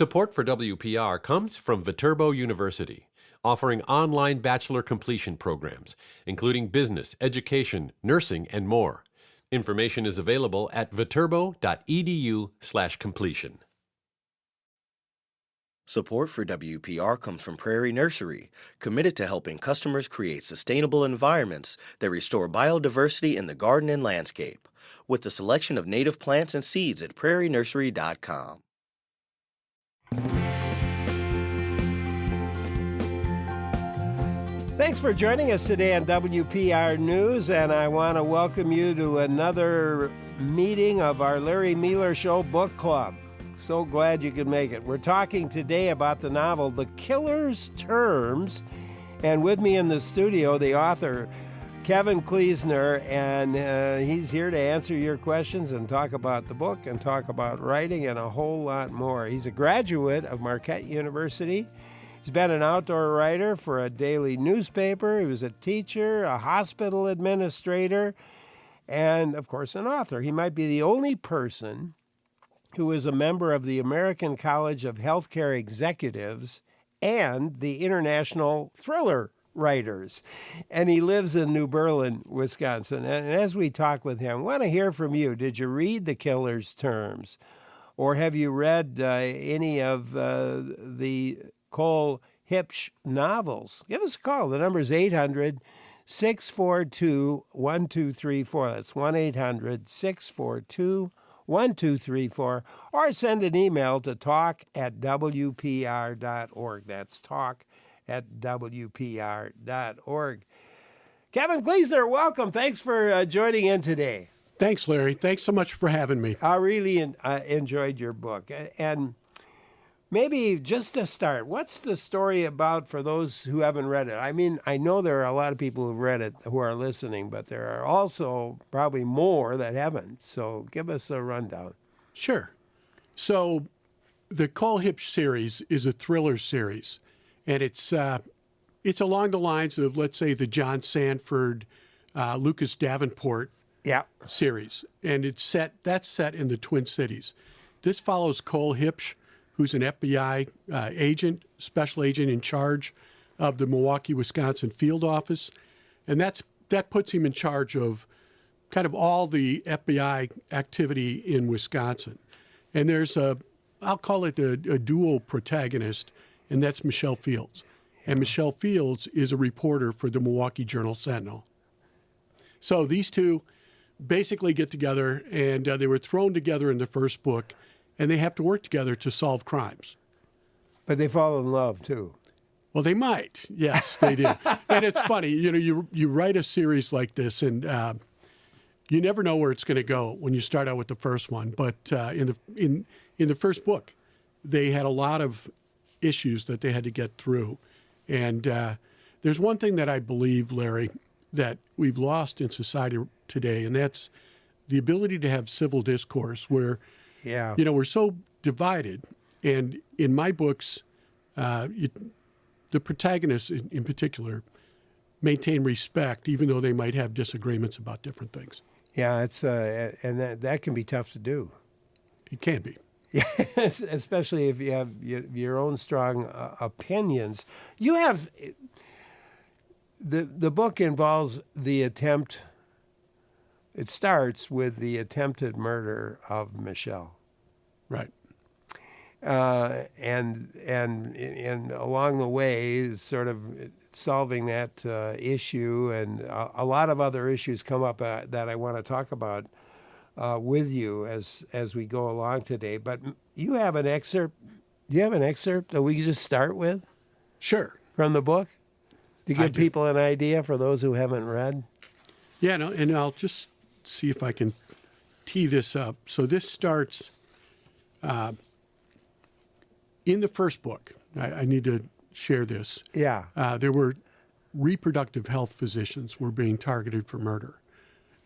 Support for WPR comes from Viterbo University, offering online bachelor completion programs, including business, education, nursing, and more. Information is available at viterbo.edu/completion. Support for WPR comes from Prairie Nursery, committed to helping customers create sustainable environments that restore biodiversity in the garden and landscape, with a selection of native plants and seeds at prairienursery.com. Thanks for joining us today on WPR News, and I want to welcome you to another meeting of our Larry Mueller Show Book Club. So glad you could make it. We're talking today about the novel The Killer's Terms, and with me in the studio, the author, Kevin Kluesner, and he's here to answer your questions and talk about the book and talk about writing and a whole lot more. He's a graduate of Marquette University. He's been an outdoor writer for a daily newspaper. He was a teacher, a hospital administrator, and, of course, an author. He might be the only person who is a member of the American College of Healthcare Executives and the International Thriller Writers. And he lives in New Berlin, Wisconsin. And as we talk with him, I want to hear from you. Did you read The Killer's Terms? Or have you read any of the Cole Hipsch novels? Give us a call. The number is 800-642-1234. That's 1-800-642-1234. Or send an email to talk@wpr.org. That's talk@wpr.org. Kevin Kluesner, welcome. Thanks for joining in today. Thanks, Larry. Thanks so much for having me. I really enjoyed your book. And maybe just to start, what's the story about for those who haven't read it? I mean, I know there are a lot of people who've read it who are listening, but there are also probably more that haven't. So give us a rundown. Sure. So the Cole Hipsch series is a thriller series, and it's along the lines of, let's say, the John Sanford, Lucas Davenport series. And that's set in the Twin Cities. This follows Cole Hipsch, who's an FBI agent, special agent in charge of the Milwaukee, Wisconsin field office. And that puts him in charge of kind of all the FBI activity in Wisconsin. And there's I'll call it a dual protagonist, and that's Michelle Fields. And Michelle Fields is a reporter for the Milwaukee Journal-Sentinel. So these two basically get together, and they were thrown together in the first book, and they have to work together to solve crimes. But they fall in love, too. Well, they might. Yes, they do. And it's funny, you write a series like this, and you never know where it's going to go when you start out with the first one. But in the first book, they had a lot of issues that they had to get through. And there's one thing that I believe, Larry, that we've lost in society today, and that's the ability to have civil discourse where we're so divided. And in my books, the protagonists in particular maintain respect, even though they might have disagreements about different things. Yeah, it's and that can be tough to do. It can be. Yeah, especially if you have your own strong opinions. You have the book involves the attempt. It starts with the attempted murder of Michelle. Right. And along the way, sort of solving that issue, and a lot of other issues come up that I want to talk about with you as we go along today. But you have an excerpt. Do you have an excerpt that we can just start with? Sure. From the book? To give people an idea for those who haven't read? Yeah, no, and I'll just see if I can tee this up. So this starts in the first book. I need to share this. Yeah. There were reproductive health physicians were being targeted for murder.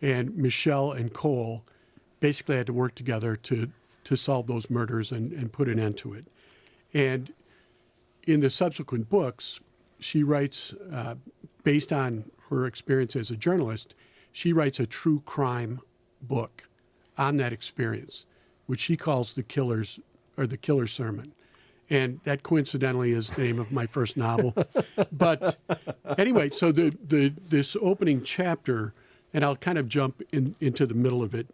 And Michelle and Cole basically had to work together to solve those murders and put an end to it. And in the subsequent books, she writes, based on her experience as a journalist, she writes a true crime book on that experience, which she calls the Killer's Sermon. And that coincidentally is the name of my first novel. But anyway, so this opening chapter, and I'll kind of jump into the middle of it.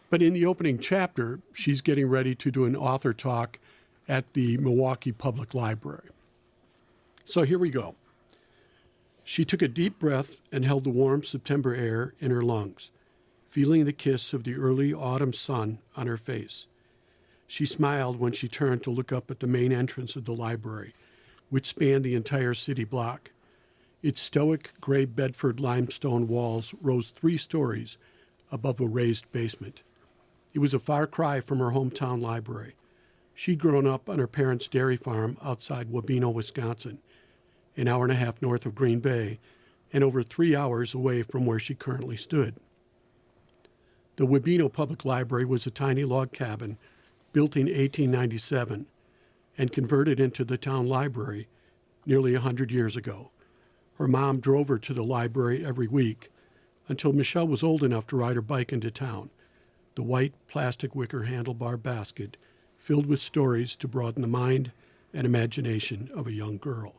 But in the opening chapter, she's getting ready to do an author talk at the Milwaukee Public Library. So here we go. She took a deep breath and held the warm September air in her lungs, feeling the kiss of the early autumn sun on her face. She smiled when she turned to look up at the main entrance of the library, which spanned the entire city block. Its stoic gray Bedford limestone walls rose 3 stories above a raised basement. It was a far cry from her hometown library. She'd grown up on her parents' dairy farm outside Wabeno, Wisconsin, an hour and a half north of Green Bay, and over 3 hours away from where she currently stood. The Wabeno Public Library was a tiny log cabin built in 1897 and converted into the town library nearly 100 years ago. Her mom drove her to the library every week until Michelle was old enough to ride her bike into town, the white plastic wicker handlebar basket filled with stories to broaden the mind and imagination of a young girl.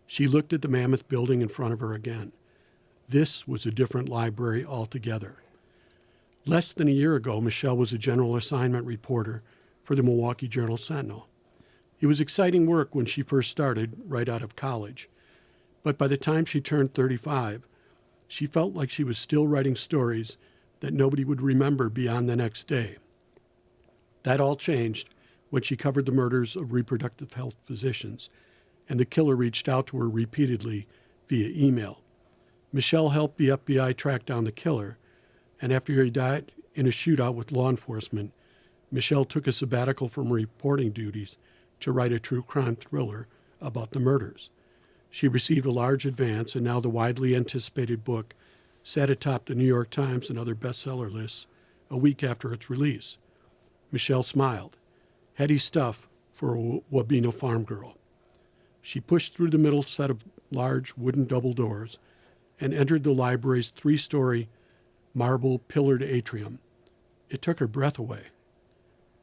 She looked at the mammoth building in front of her again. This was a different library altogether. Less than a year ago, Michelle was a general assignment reporter for the Milwaukee Journal-Sentinel. It was exciting work when she first started, right out of college. But by the time she turned 35, she felt like she was still writing stories that nobody would remember beyond the next day. That all changed when she covered the murders of reproductive health physicians, and the killer reached out to her repeatedly via email. Michelle helped the FBI track down the killer, and after he died in a shootout with law enforcement, Michelle took a sabbatical from reporting duties to write a true crime thriller about the murders. She received a large advance, and now the widely anticipated book sat atop the New York Times and other bestseller lists a week after its release. Michelle smiled. Heady stuff for a Wabeno farm girl. She pushed through the middle set of large wooden double doors and entered the library's 3-story marble pillared atrium. It took her breath away.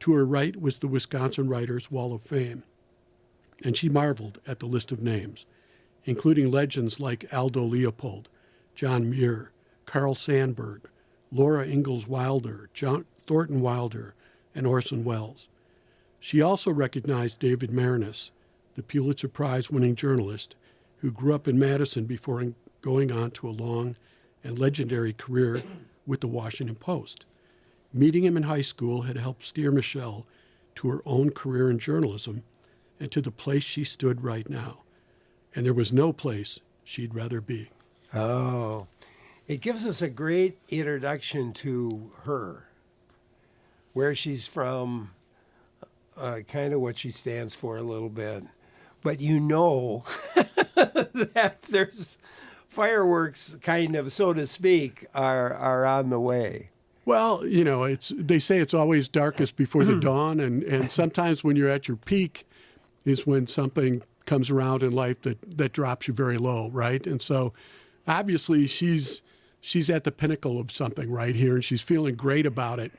To her right was the Wisconsin Writers' Wall of Fame, and she marveled at the list of names, including legends like Aldo Leopold, John Muir, Carl Sandburg, Laura Ingalls Wilder, John Thornton Wilder, and Orson Welles. She also recognized David Maraniss, the Pulitzer Prize-winning journalist who grew up in Madison before going on to a long and legendary career with the Washington Post. Meeting him in high school had helped steer Michelle to her own career in journalism and to the place she stood right now. And there was no place she'd rather be. Oh, it gives us a great introduction to her, where she's from, kind of what she stands for a little bit. But you know that there's fireworks, kind of, so to speak, are on the way. Well, you know, they say it's always darkest before the dawn, and sometimes when you're at your peak is when something comes around in life that drops you very low, right? And so obviously she's at the pinnacle of something right here, and she's feeling great about it.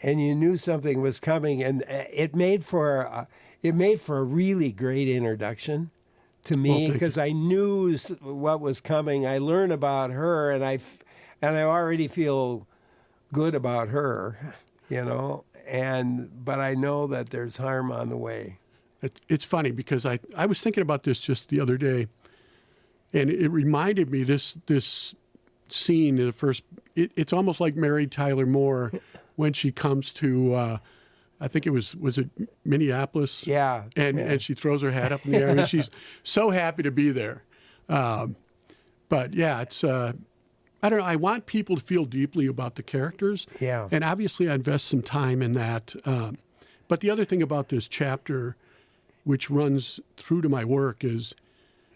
And you knew something was coming, and it made for a really great introduction to me, because I knew what was coming. I learned about her, and I already feel good about her, you know. But I know that there's harm on the way. It's funny because I was thinking about this just the other day, and it reminded me this scene in the first. It's almost like Mary Tyler Moore when she comes to. I think it was it Minneapolis? Yeah. And she throws her hat up in the air. I mean, she's so happy to be there. But yeah, it's I don't know. I want people to feel deeply about the characters. Yeah. And obviously, I invest some time in that. But the other thing about this chapter, which runs through to my work, is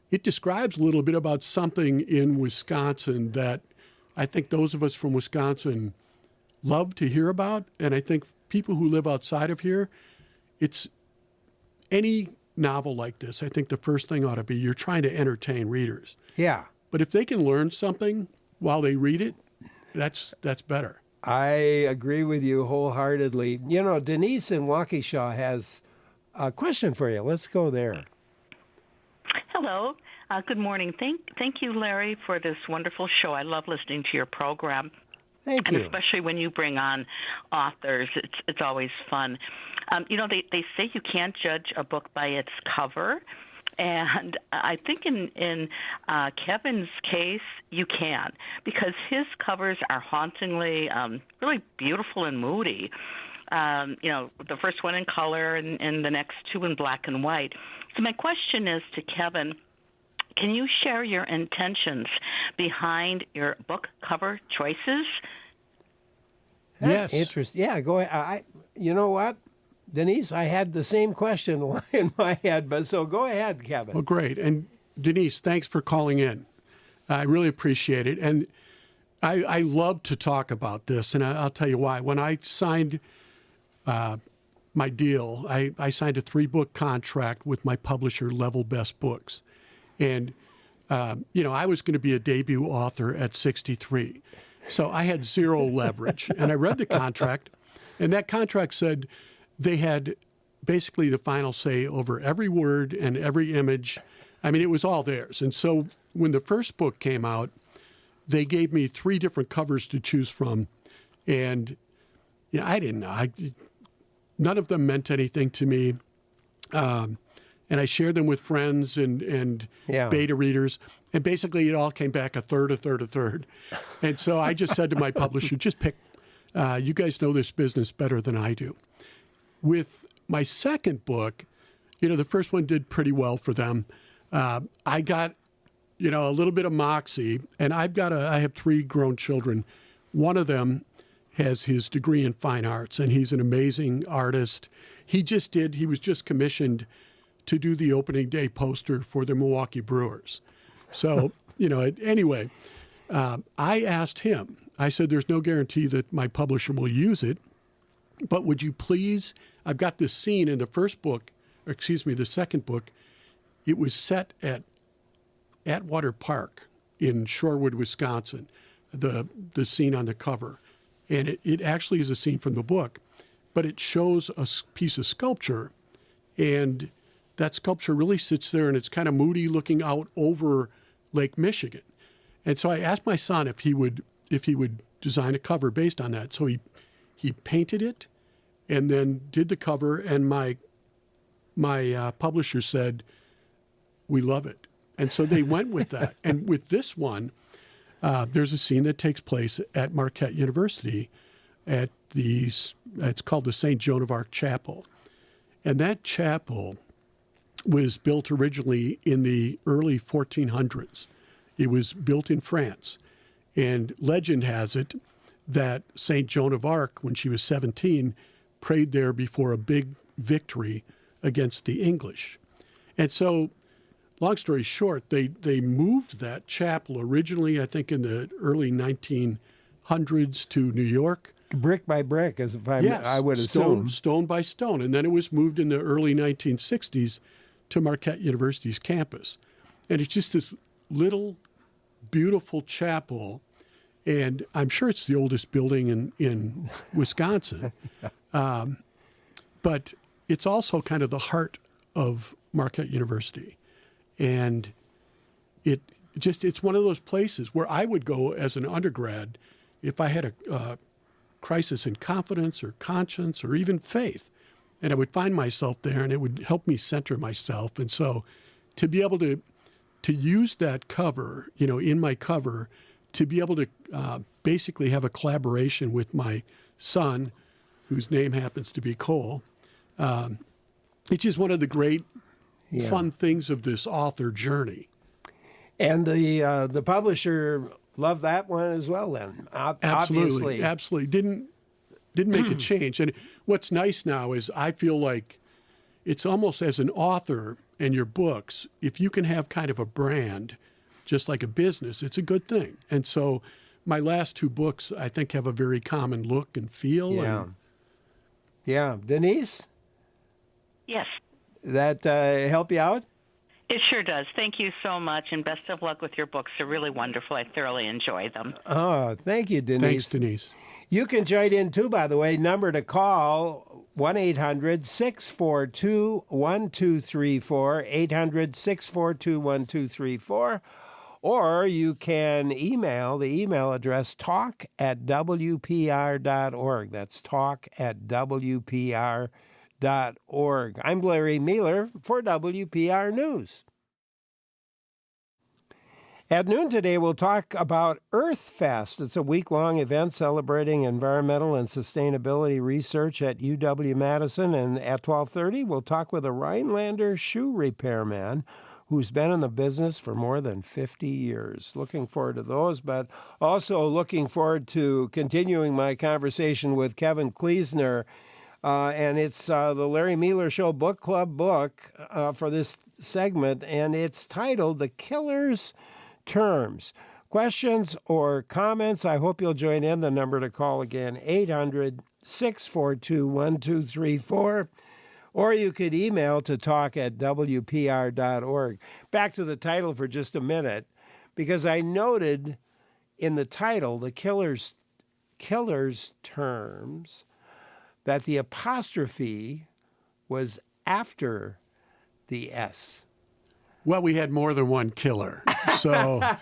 it describes a little bit about something in Wisconsin that I think those of us from Wisconsin love to hear about. And I think people who live outside of here, it's any novel like this, I think the first thing ought to be you're trying to entertain readers. Yeah. But if they can learn something while they read it, that's better. I agree with you wholeheartedly. You know, Denise in Waukesha has a question for you. Let's go there. Hello. Good morning. Thank you, Larry, for this wonderful show. I love listening to your program. Thank And you. especially when you bring on authors, it's always fun. They say you can't judge a book by its cover, and I think in Kevin's case you can, because his covers are hauntingly, really beautiful and moody. The first one in color and the next two in black and white. So my question is to Kevin. Can you share your intentions behind your book cover choices? Yes. Interesting. Yeah, go ahead. You know what, Denise? I had the same question in my head, but so go ahead, Kevin. Well, great. And Denise, thanks for calling in. I really appreciate it. And I love to talk about this, and I'll tell you why. When I signed my deal, I signed a 3-book contract with my publisher, Level Best Books. And, I was going to be a debut author at 63. So I had zero leverage. And I read the contract, and that contract said they had basically the final say over every word and every image. I mean, it was all theirs. And so when the first book came out, they gave me 3 different covers to choose from. And, I didn't know. None of them meant anything to me. And I shared them with friends and beta readers. And basically it all came back a third. And so I just said to my publisher, just pick. You guys know this business better than I do. With my second book, the first one did pretty well for them. I got, a little bit of moxie. And I have 3 grown children. One of them has his degree in fine arts, and he's an amazing artist. He was just commissioned to do the opening day poster for the Milwaukee Brewers. So, anyway, I asked him, I said, there's no guarantee that my publisher will use it, but would you please, I've got this scene in the second book, it was set at Atwater Park in Shorewood, Wisconsin, the scene on the cover. And it actually is a scene from the book, but it shows a piece of sculpture, and that sculpture really sits there, and it's kind of moody looking out over Lake Michigan. And so I asked my son if he would design a cover based on that. So he painted it and then did the cover, and my publisher said, we love it. And so they went with that. And with this one, there's a scene that takes place at Marquette University it's called the St. Joan of Arc Chapel. And that chapel was built originally in the early 1400s. It was built in France. And legend has it that St. Joan of Arc, when she was 17, prayed there before a big victory against the English. And so, long story short, they moved that chapel originally, I think, in the early 1900s to New York. Brick by brick, I would assume. Stone by stone. And then it was moved in the early 1960s to Marquette University's campus. And it's just this little, beautiful chapel. And I'm sure it's the oldest building in Wisconsin. But it's also kind of the heart of Marquette University. And it's one of those places where I would go as an undergrad if I had a crisis in confidence or conscience or even faith. And I would find myself there, and it would help me center myself. And so to be able to use that cover, in my cover, to be able to basically have a collaboration with my son, whose name happens to be Cole, it's just one of the great fun things of this author journey. And the publisher loved that one as well then, obviously. Absolutely. Didn't make a change. And what's nice now is I feel like it's almost as an author and your books, if you can have kind of a brand, just like a business, it's a good thing. And so my last 2 books, I think, have a very common look and feel. Yeah. Denise? Yes. That help you out? It sure does. Thank you so much, and best of luck with your books. They're really wonderful. I thoroughly enjoy them. Oh, thank you, Denise. Thanks, Denise. You can join in too, by the way. Number to call, 1-800-642-1234, 800-642-1234. Or you can email the email address talk@wpr.org. That's talk@wpr.org. I'm Larry Mueller for WPR News. At noon today, we'll talk about Earth Fest. It's a week-long event celebrating environmental and sustainability research at UW-Madison. And at 12:30, we'll talk with a Rhinelander shoe repairman who's been in the business for more than 50 years. Looking forward to those, but also looking forward to continuing my conversation with Kevin Kluesner. And it's the Larry Mueller Show Book Club book for this segment, and it's titled The Killer's Terms. Questions or comments, I hope you'll join in. The number to call again, 800-642-1234. Or you could email to talk@wpr.org. Back to the title for just a minute, because I noted in the title, The Killer's Terms, that the apostrophe was after the S. Well, we had more than one killer. So, but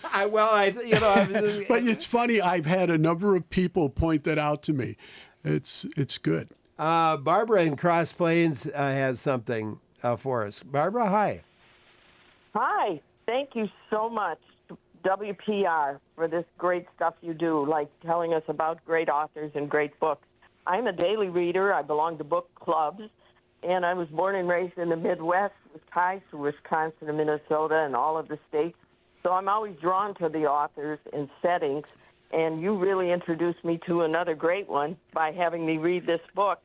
it's funny. I've had a number of people point that out to me. It's good. Barbara in Cross Plains has something for us. Barbara, hi. Hi. Thank you so much, WPR, for this great stuff you do, like telling us about great authors and great books. I'm a daily reader. I belong to book clubs, and I was born and raised in the Midwest with ties to Wisconsin and Minnesota and all of the states. So I'm always drawn to the authors and settings, and you really introduced me to another great one by having me read this book.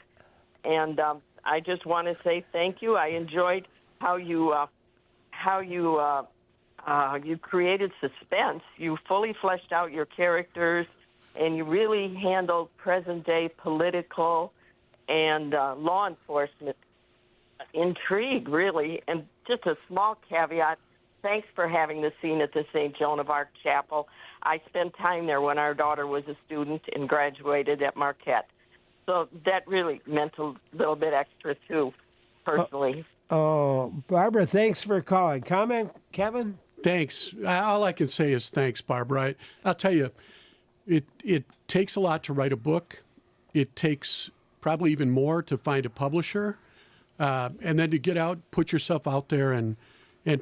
And I just want to say thank you. I enjoyed how you created suspense. You fully fleshed out your characters, and you really handled present-day political and law enforcement intrigue, really. And just a small caveat, thanks for having the scene at the St. Joan of Arc Chapel. I spent time there when our daughter was a student and graduated at Marquette. So that really meant a little bit extra, too, personally. Oh, Barbara, thanks for calling. Comment, Kevin? Thanks. All I can say is thanks, Barbara. I'll tell you, it takes a lot to write a book. It takes probably even more to find a publisher. And then to get out, put yourself out there and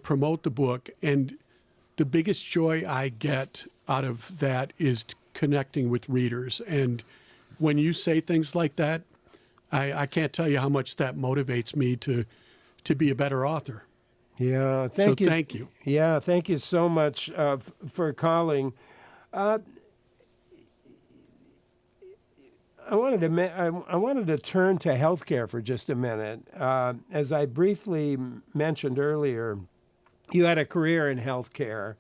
promote the book. And the biggest joy I get out of that is connecting with readers. And when you say things like that, I can't tell you how much that motivates me to be a better author. Yeah, thank you. Thank you. Yeah, thank you so much for calling. I wanted to turn to healthcare for just a minute. As I briefly mentioned earlier, you had a career in healthcare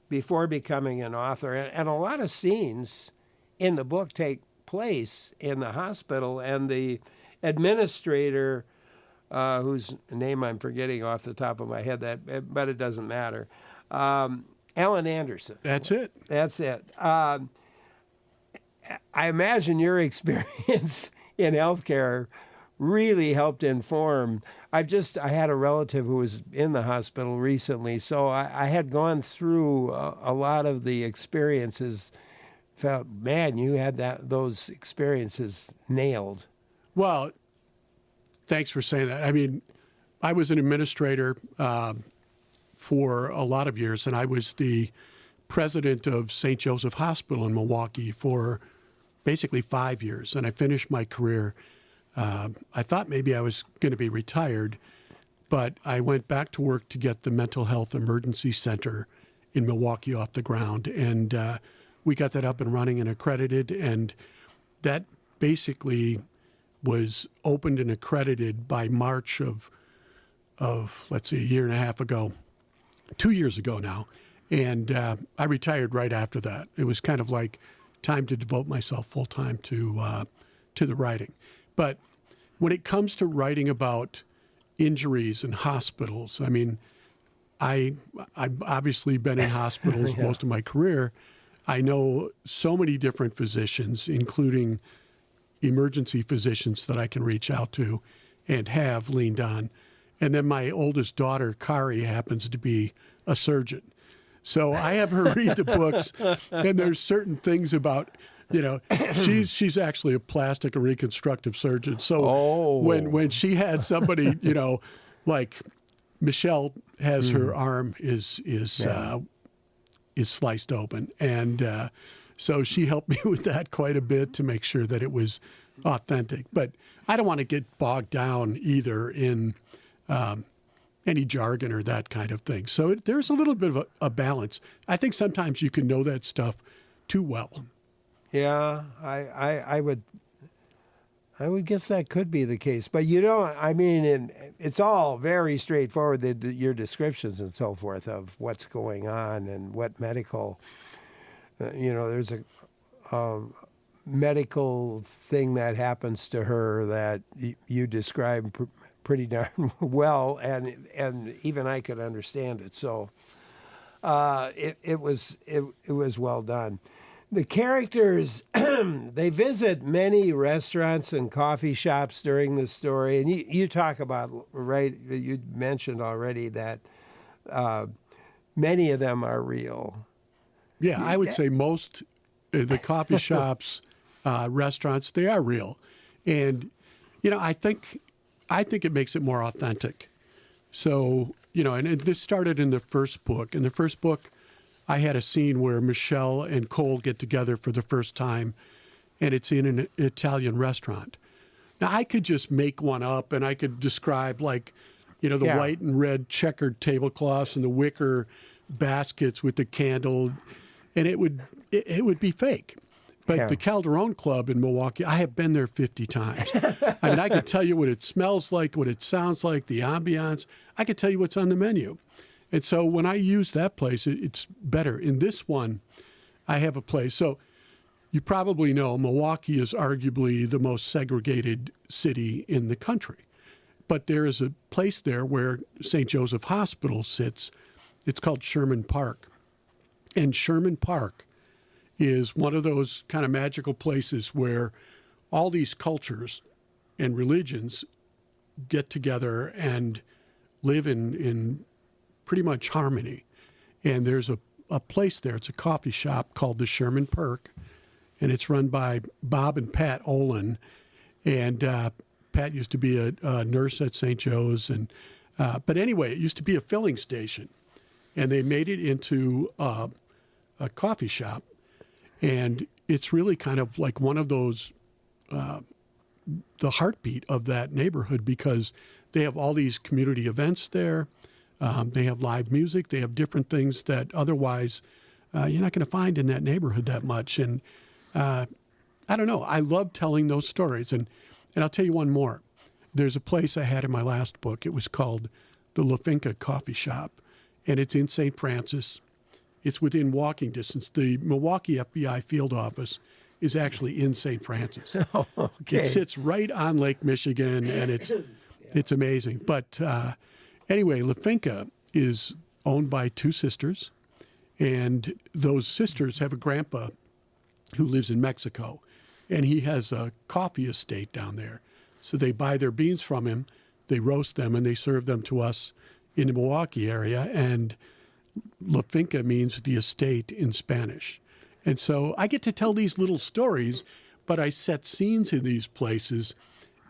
before becoming an author, and a lot of scenes in the book take place in the hospital, and the administrator, whose name I'm forgetting off the top of my head, but it doesn't matter, Alan Anderson. That's it. That's it. I imagine your experience in healthcare really helped inform. I had a relative who was in the hospital recently, so I had gone through a lot of the experiences. Felt, man, you had those experiences nailed. Well, thanks for saying that. I mean, I was an administrator for a lot of years, and I was the president of St. Joseph Hospital in Milwaukee for basically 5 years, and I finished my career. I thought maybe I was going to be retired, but I went back to work to get the Mental Health Emergency Center in Milwaukee off the ground, and we got that up and running and accredited, and that basically was opened and accredited by March of let's see, a year and a half ago, 2 years ago now, and I retired right after that. It was kind of like time to devote myself full time to the writing. But when it comes to writing about injuries in hospitals, I mean, I've obviously been in hospitals most of my career. I know so many different physicians, including emergency physicians that I can reach out to and have leaned on. And then my oldest daughter, Kari, happens to be a surgeon. So I have her read the books, and there's certain things about, she's actually a plastic and reconstructive surgeon. So when she has somebody, like Michelle has her arm is sliced open. And so she helped me with that quite a bit to make sure that it was authentic. But I don't want to get bogged down either in any jargon or that kind of thing. So there's a little bit of a balance. I think sometimes you can know that stuff too well. Yeah, I would guess that could be the case. But it's all very straightforward, your descriptions and so forth of what's going on and what medical, there's a medical thing that happens to her that you describe pretty darn well, and even I could understand it. So it was well done. The characters, they visit many restaurants and coffee shops during the story, and you talk about, right, you mentioned already that many of them are real. Yeah, I would say most the coffee shops, restaurants, they are real. And, I think it makes it more authentic. So, and this started in the first book. In the first book, I had a scene where Michelle and Cole get together for the first time, and it's in an Italian restaurant. Now, I could just make one up, and I could describe, like, the white and red checkered tablecloths and the wicker baskets with the candle, and it would be fake. But the Calderon Club in Milwaukee, I have been there 50 times. I mean, I can tell you what it smells like, what it sounds like, the ambiance. I can tell you what's on the menu. And so when I use that place, it's better. In this one, I have a place. So you probably know Milwaukee is arguably the most segregated city in the country. But there is a place there where St. Joseph Hospital sits. It's called Sherman Park. And Sherman Park is one of those kind of magical places where all these cultures and religions get together and live in pretty much harmony. And there's a place there. It's a coffee shop called the Sherman Perk, and it's run by Bob and Pat Olin. And Pat used to be a nurse at St. Joe's. But anyway, it used to be a filling station, and they made it into a coffee shop. And it's really kind of like one of those, the heartbeat of that neighborhood, because they have all these community events there. They have live music. They have different things that otherwise you're not going to find in that neighborhood that much. And I don't know. I love telling those stories. And I'll tell you one more. There's a place I had in my last book. It was called the La Finca Coffee Shop, and it's in St. Francis. It's within walking distance. The Milwaukee FBI field office is actually in St. Francis. Okay. It sits right on Lake Michigan, and it's amazing. But anyway, La Finca is owned by two sisters, and those sisters have a grandpa who lives in Mexico, and he has a coffee estate down there. So they buy their beans from him, they roast them, and they serve them to us in the Milwaukee area. And La Finca means the estate in Spanish. And so I get to tell these little stories, but I set scenes in these places.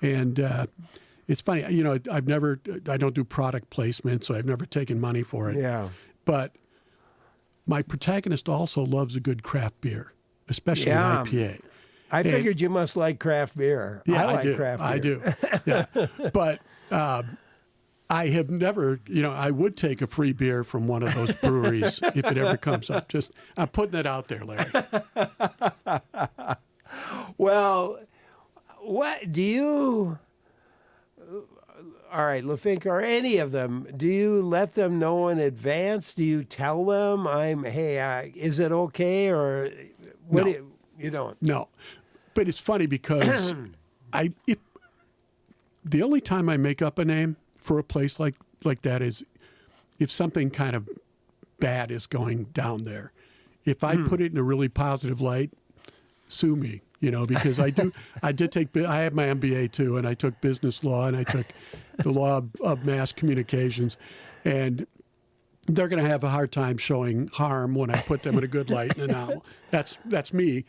And it's funny, I don't do product placement, so I've never taken money for it. Yeah. But my protagonist also loves a good craft beer, especially an IPA. I figured you must like craft beer. Yeah, I like craft beer. I do. Yeah. But I have never, I would take a free beer from one of those breweries if it ever comes up. I'm putting it out there, Larry. Well, what do you? All right, La Finca or any of them, do you let them know in advance? Do you tell them, is it okay? Or what? No. You don't? No. But it's funny because the only time I make up a name for a place like that is if something kind of bad is going down there. if I put it in a really positive light, sue me, because I have my MBA too, and I took business law, and I took the law of mass communications, and they're going to have a hard time showing harm when I put them in a good light in a novel. That's me.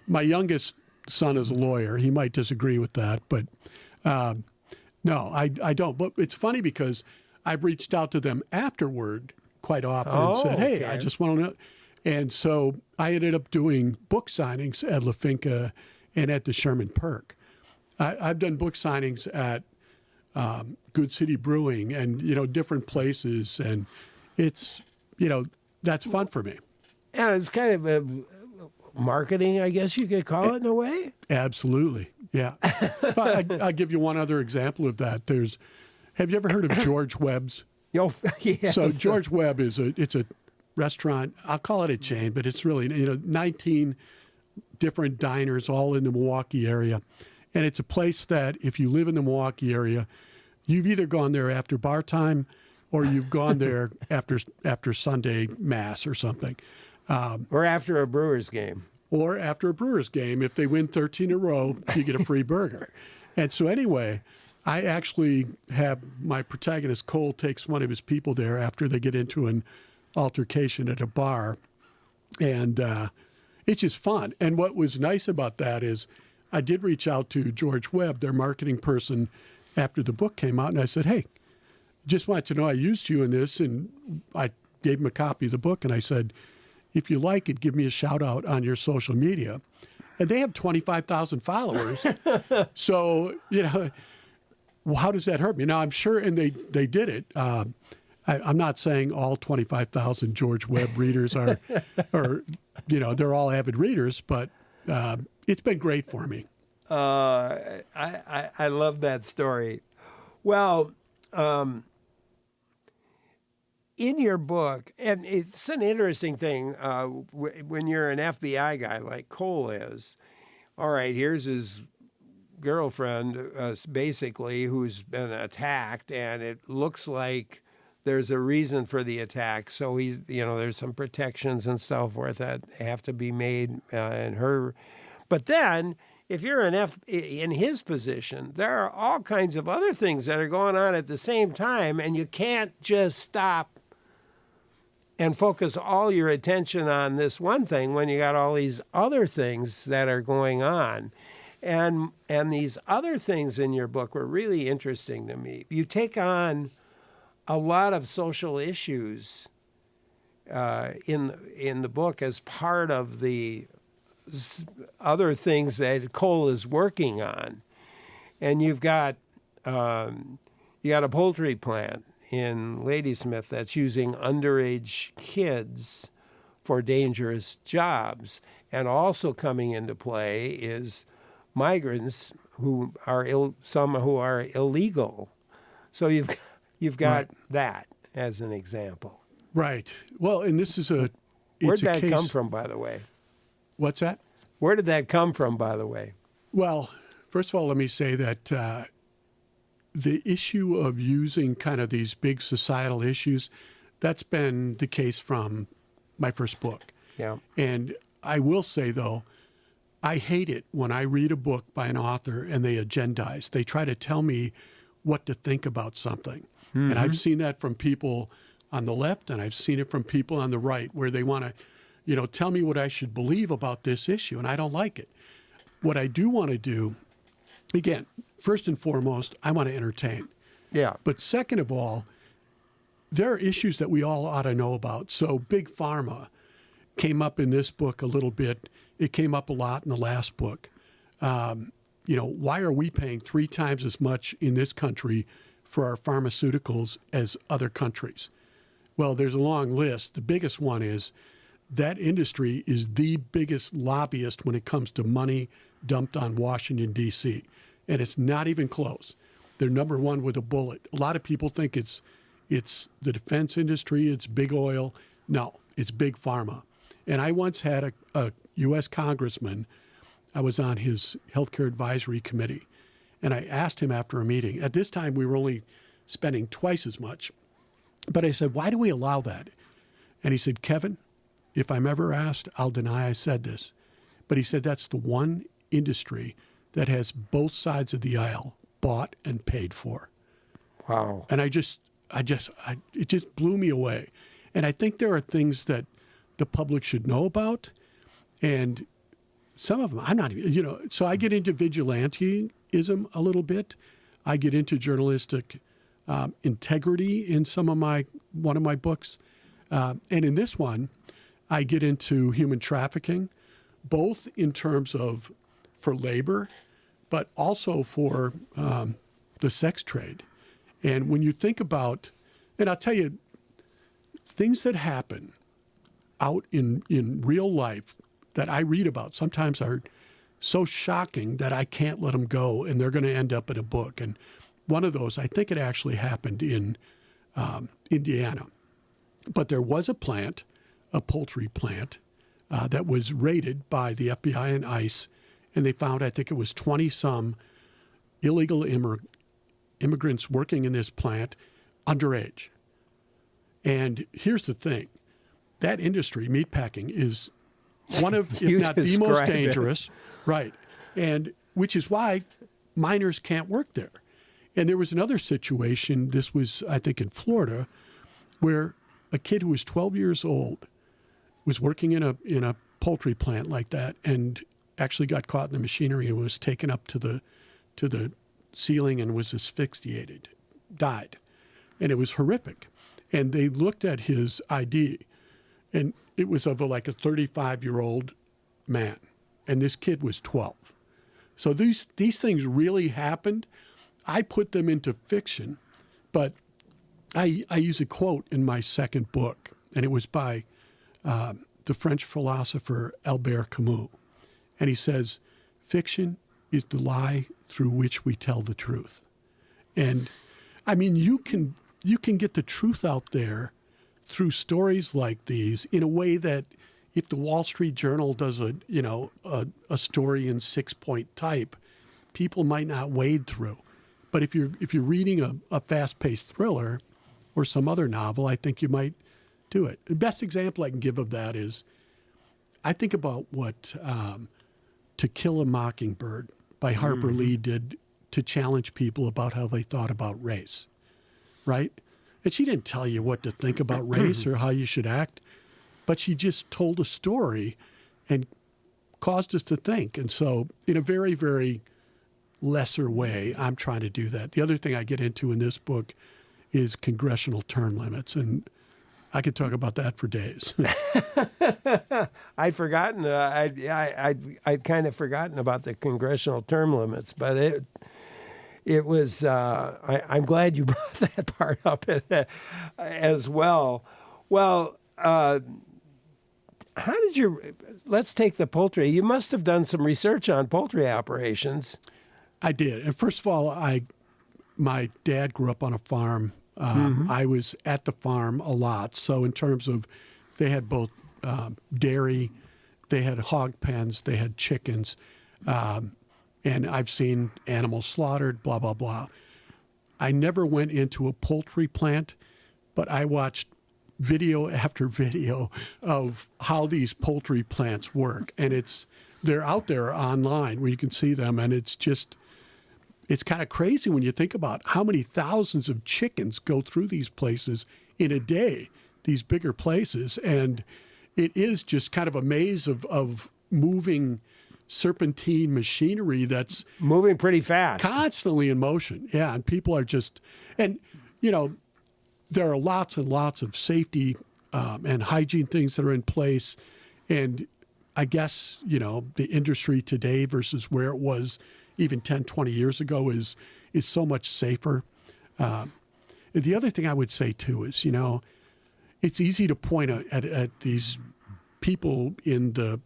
My youngest son is a lawyer. He might disagree with that, but no, I don't. But it's funny because I've reached out to them afterward quite often and said, hey, okay. I just want to know. And so I ended up doing book signings at La Finca and at the Sherman Perk. I've done book signings at Good City Brewing and, different places. And it's, that's fun for me. And it's kind of a marketing, I guess you could call it in a way. Absolutely. Yeah. I'll give you one other example of that. Have you ever heard of George Webb's? Yeah. So George Webb it's a restaurant. I'll call it a chain, but it's really 19 different diners all in the Milwaukee area, and it's a place that if you live in the Milwaukee area, you've either gone there after bar time, or you've gone there after Sunday mass or something, or after a Brewers game. Or after a Brewers game, if they win 13 in a row, you get a free burger. And so anyway, I actually have my protagonist, Cole, takes one of his people there after they get into an altercation at a bar. And it's just fun. And what was nice about that is I did reach out to George Webb, their marketing person, after the book came out. And I said, hey, just want to know I used you in this. And I gave him a copy of the book. And I said, if you like it, give me a shout out on your social media. And they have 25,000 followers. So, well, how does that hurt me? Now, I'm sure, and they did it. I'm not saying all 25,000 George Webb readers are they're all avid readers, but it's been great for me. I love that story. Well, in your book, and it's an interesting thing, when you're an FBI guy like Cole is, all right, here's his girlfriend, basically, who's been attacked, and it looks like there's a reason for the attack. So he's, there's some protections and so forth that have to be made in her. But then, if you're in his position, there are all kinds of other things that are going on at the same time, and you can't just stop and focus all your attention on this one thing when you got all these other things that are going on. And these other things in your book were really interesting to me. You take on a lot of social issues in the book as part of the other things that Cole is working on. And you've got a poultry plant in Ladysmith that's using underage kids for dangerous jobs. And also coming into play is migrants who are some who are illegal. So you've got Right. that as an example. Right. Well, and this is Where'd that case. come from, by the way? What's that? Where did that come from, by the way? Well, first of all, let me say that the issue of using kind of these big societal issues, that's been the case from my first book. Yeah. And I will say, though, I hate it when I read a book by an author and they agendize. They try to tell me what to think about something. Mm-hmm. And I've seen that from people on the left, and I've seen it from people on the right, where they want to, tell me what I should believe about this issue, and I don't like it. What I do want to do, again, first and foremost, I want to entertain. Yeah. But second of all, there are issues that we all ought to know about. So Big Pharma came up in this book a little bit. It came up a lot in the last book. Why are we paying 3 times as much in this country for our pharmaceuticals as other countries? Well, there's a long list. The biggest one is that industry is the biggest lobbyist when it comes to money dumped on Washington, D.C., and it's not even close. They're number one with a bullet. A lot of people think it's the defense industry, it's big oil. No, it's Big Pharma. And I once had a U.S. congressman. I was on his healthcare advisory committee, and I asked him after a meeting. At this time, we were only spending twice as much. But I said, why do we allow that? And he said, Kevin, if I'm ever asked, I'll deny I said this. But he said that's the one industry that has both sides of the aisle bought and paid for. Wow. And it just blew me away. And I think there are things that the public should know about. And some of them, I'm not even, so I get into vigilanteism a little bit. I get into journalistic integrity in one of my books. And in this one, I get into human trafficking, both in terms of for labor, but also for the sex trade. And when you think about, and I'll tell you, things that happen out in real life that I read about sometimes are so shocking that I can't let them go, and they're going to end up in a book. And one of those, I think it actually happened in Indiana. But there was a plant, a poultry plant, that was raided by the FBI and ICE, and they found, I think it was 20-some illegal immigrants working in this plant, underage. And here's the thing. That industry, meatpacking, is one of, if not the most dangerous, right? And which is why minors can't work there. And there was another situation, this was, I think, in Florida, where a kid who was 12 years old was working in a poultry plant like that and actually got caught in the machinery and was taken up to the ceiling and was asphyxiated, died. And it was horrific. And they looked at his ID, and it was of like a 35-year-old man, and this kid was 12. So these things really happened. I put them into fiction, but I use a quote in my second book, and it was by the French philosopher Albert Camus. And he says, fiction is the lie through which we tell the truth. And I mean, you can get the truth out there through stories like these in a way that if the Wall Street Journal does a story in 6-point type, people might not wade through. But if you're reading a fast-paced thriller or some other novel, I think you might do it. The best example I can give of that is I think about what To Kill a Mockingbird by Harper Lee did to challenge people about how they thought about race, right? And she didn't tell you what to think about race or how you should act, but she just told a story and caused us to think. And so in a very, very lesser way, I'm trying to do that. The other thing I get into in this book is congressional term limits, and I could talk about that for days. I'd forgotten. I'd kind of forgotten about the congressional term limits, but it was. I'm glad you brought that part up as well. Well, how did you? Let's take the poultry. You must have done some research on poultry operations. I did, and first of all, my dad grew up on a farm. I was at the farm a lot. So in terms of, they had both dairy, they had hog pens, they had chickens, and I've seen animals slaughtered, blah, blah, blah. I never went into a poultry plant, but I watched video after video of how these poultry plants work. And they're out there online where you can see them, and it's kind of crazy when you think about how many thousands of chickens go through these places in a day, these bigger places. And it is just kind of a maze of moving serpentine machinery that's moving pretty fast, constantly in motion. Yeah. And people are just, and, there are lots and lots of safety and hygiene things that are in place. And I guess, the industry today versus where it was even 10, 20 years ago is so much safer. The other thing I would say, too, is, it's easy to point at these people in the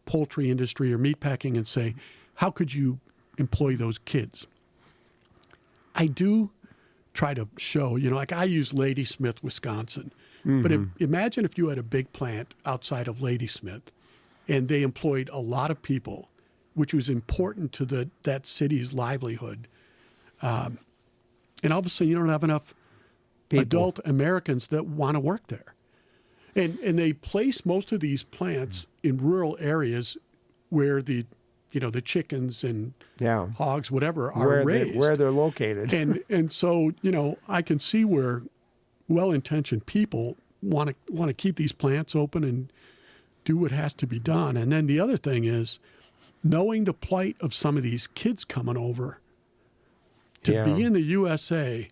poultry industry or meatpacking and say, how could you employ those kids? I do try to show, like I use Ladysmith, Wisconsin. But imagine if you had a big plant outside of Ladysmith and they employed a lot of people, which was important to that city's livelihood. And all of a sudden, you don't have enough adult Americans that want to work there. And they place most of these plants in rural areas where the chickens and hogs, whatever, are raised. Where they're located. And so, I can see where well-intentioned people want to keep these plants open and do what has to be done. And then the other thing is knowing the plight of some of these kids coming over to be in the USA,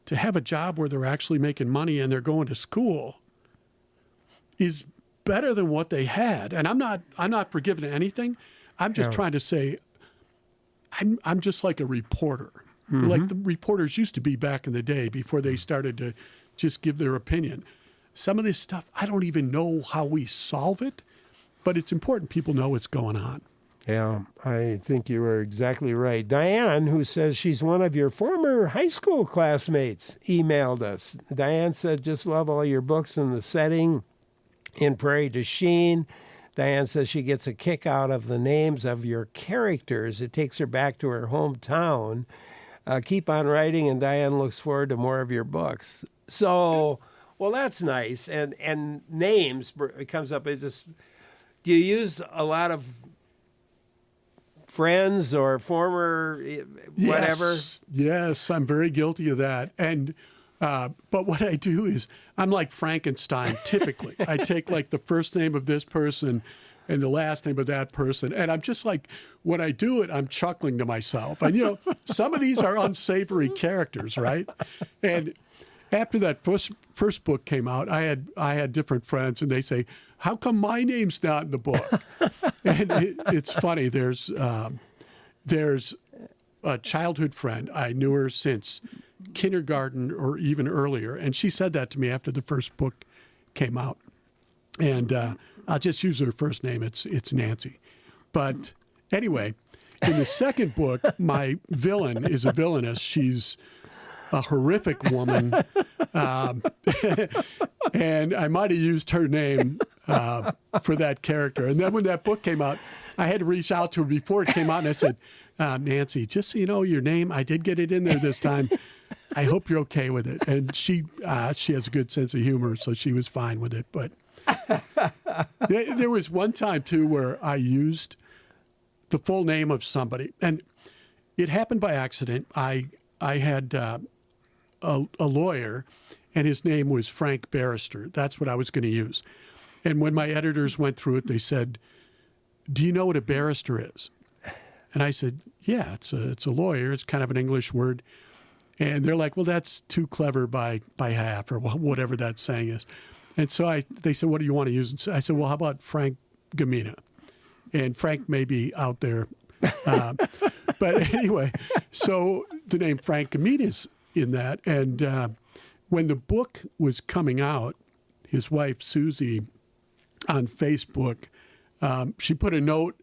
to have a job where they're actually making money and they're going to school is better than what they had. And I'm not forgiving anything. I'm just trying to say I'm just like a reporter. Like the reporters used to be back in the day before they started to just give their opinion. Some of this stuff, I don't even know how we solve it, but it's important people know what's going on. Yeah, I think you are exactly right. Diane, who says she's one of your former high school classmates, emailed us. Diane said, just love all your books and the setting in Prairie du Chien. Diane says she gets a kick out of the names of your characters. It takes her back to her hometown. Keep on writing, and Diane looks forward to more of your books. So, well, that's nice. And names, it comes up. Do you use a lot of friends or former whatever? Yes, I'm very guilty of that. And but what I do is I'm like Frankenstein typically. I take like the first name of this person and the last name of that person. And I'm just like, when I do it, I'm chuckling to myself. And, some of these are unsavory characters, right? And after that first book came out, I had different friends, and they say, how come my name's not in the book? And it's funny. There's a childhood friend. I knew her since kindergarten or even earlier, and she said that to me after the first book came out. And I'll just use her first name. It's Nancy. But anyway, in the second book, my villain is a villainess. She's a horrific woman, and I might have used her name for that character. And then when that book came out, I had to reach out to her before it came out, and I said, Nancy, just so you know, your name, I did get it in there this time. I hope you're okay with it. And she has a good sense of humor, so she was fine with it. But there was one time, too, where I used the full name of somebody. And it happened by accident. I had a lawyer, and his name was Frank Barrister. That's what I was going to use. And when my editors went through it, they said, do you know what a barrister is? And I said, yeah, it's a lawyer. It's kind of an English word. And they're like, well, that's too clever by half, or whatever that saying is. And so they said, what do you want to use? And I said, well, how about Frank Gamina? And Frank may be out there. But anyway, so the name Frank Gamina is in that. And when the book was coming out, his wife, Susie, on Facebook, she put a note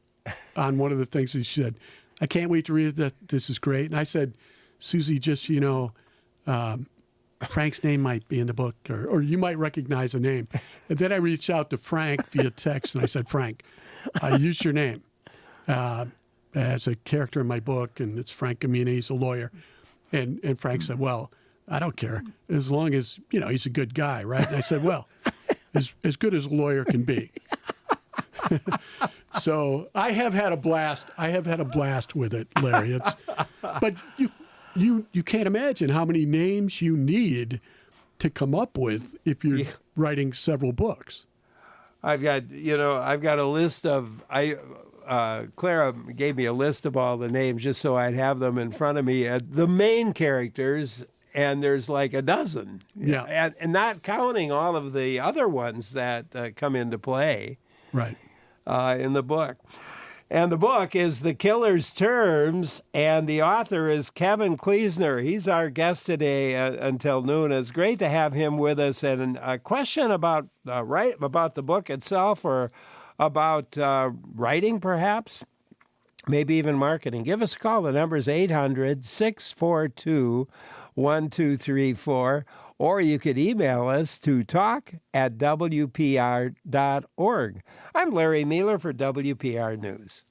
on one of the things, and she said, I can't wait to read it. This is great. And I said, Susie, just, Frank's name might be in the book, or you might recognize a name. And then I reached out to Frank via text, and I said, Frank, I used your name as a character in my book, and it's Frank Gamina. He's a lawyer. And Frank said, well, I don't care, as long as, he's a good guy, right? And I said, well, as good as a lawyer can be. So I have had a blast. With it, Larry. But you can't imagine how many names you need to come up with if you're writing several books. I've got a list of Clara gave me a list of all the names just so I'd have them in front of me. The main characters, and there's like a dozen. Yeah, and not counting all of the other ones that come into play. Right. In the book. And the book is The Killer's Terms, and the author is Kevin Kluesner. He's our guest today until noon. It's great to have him with us. And a question about the book itself, or about writing, perhaps, maybe even marketing. Give us a call. The number is 800-642-1234. Or you could email us to talk@wpr.org. I'm Larry Mueller for WPR News.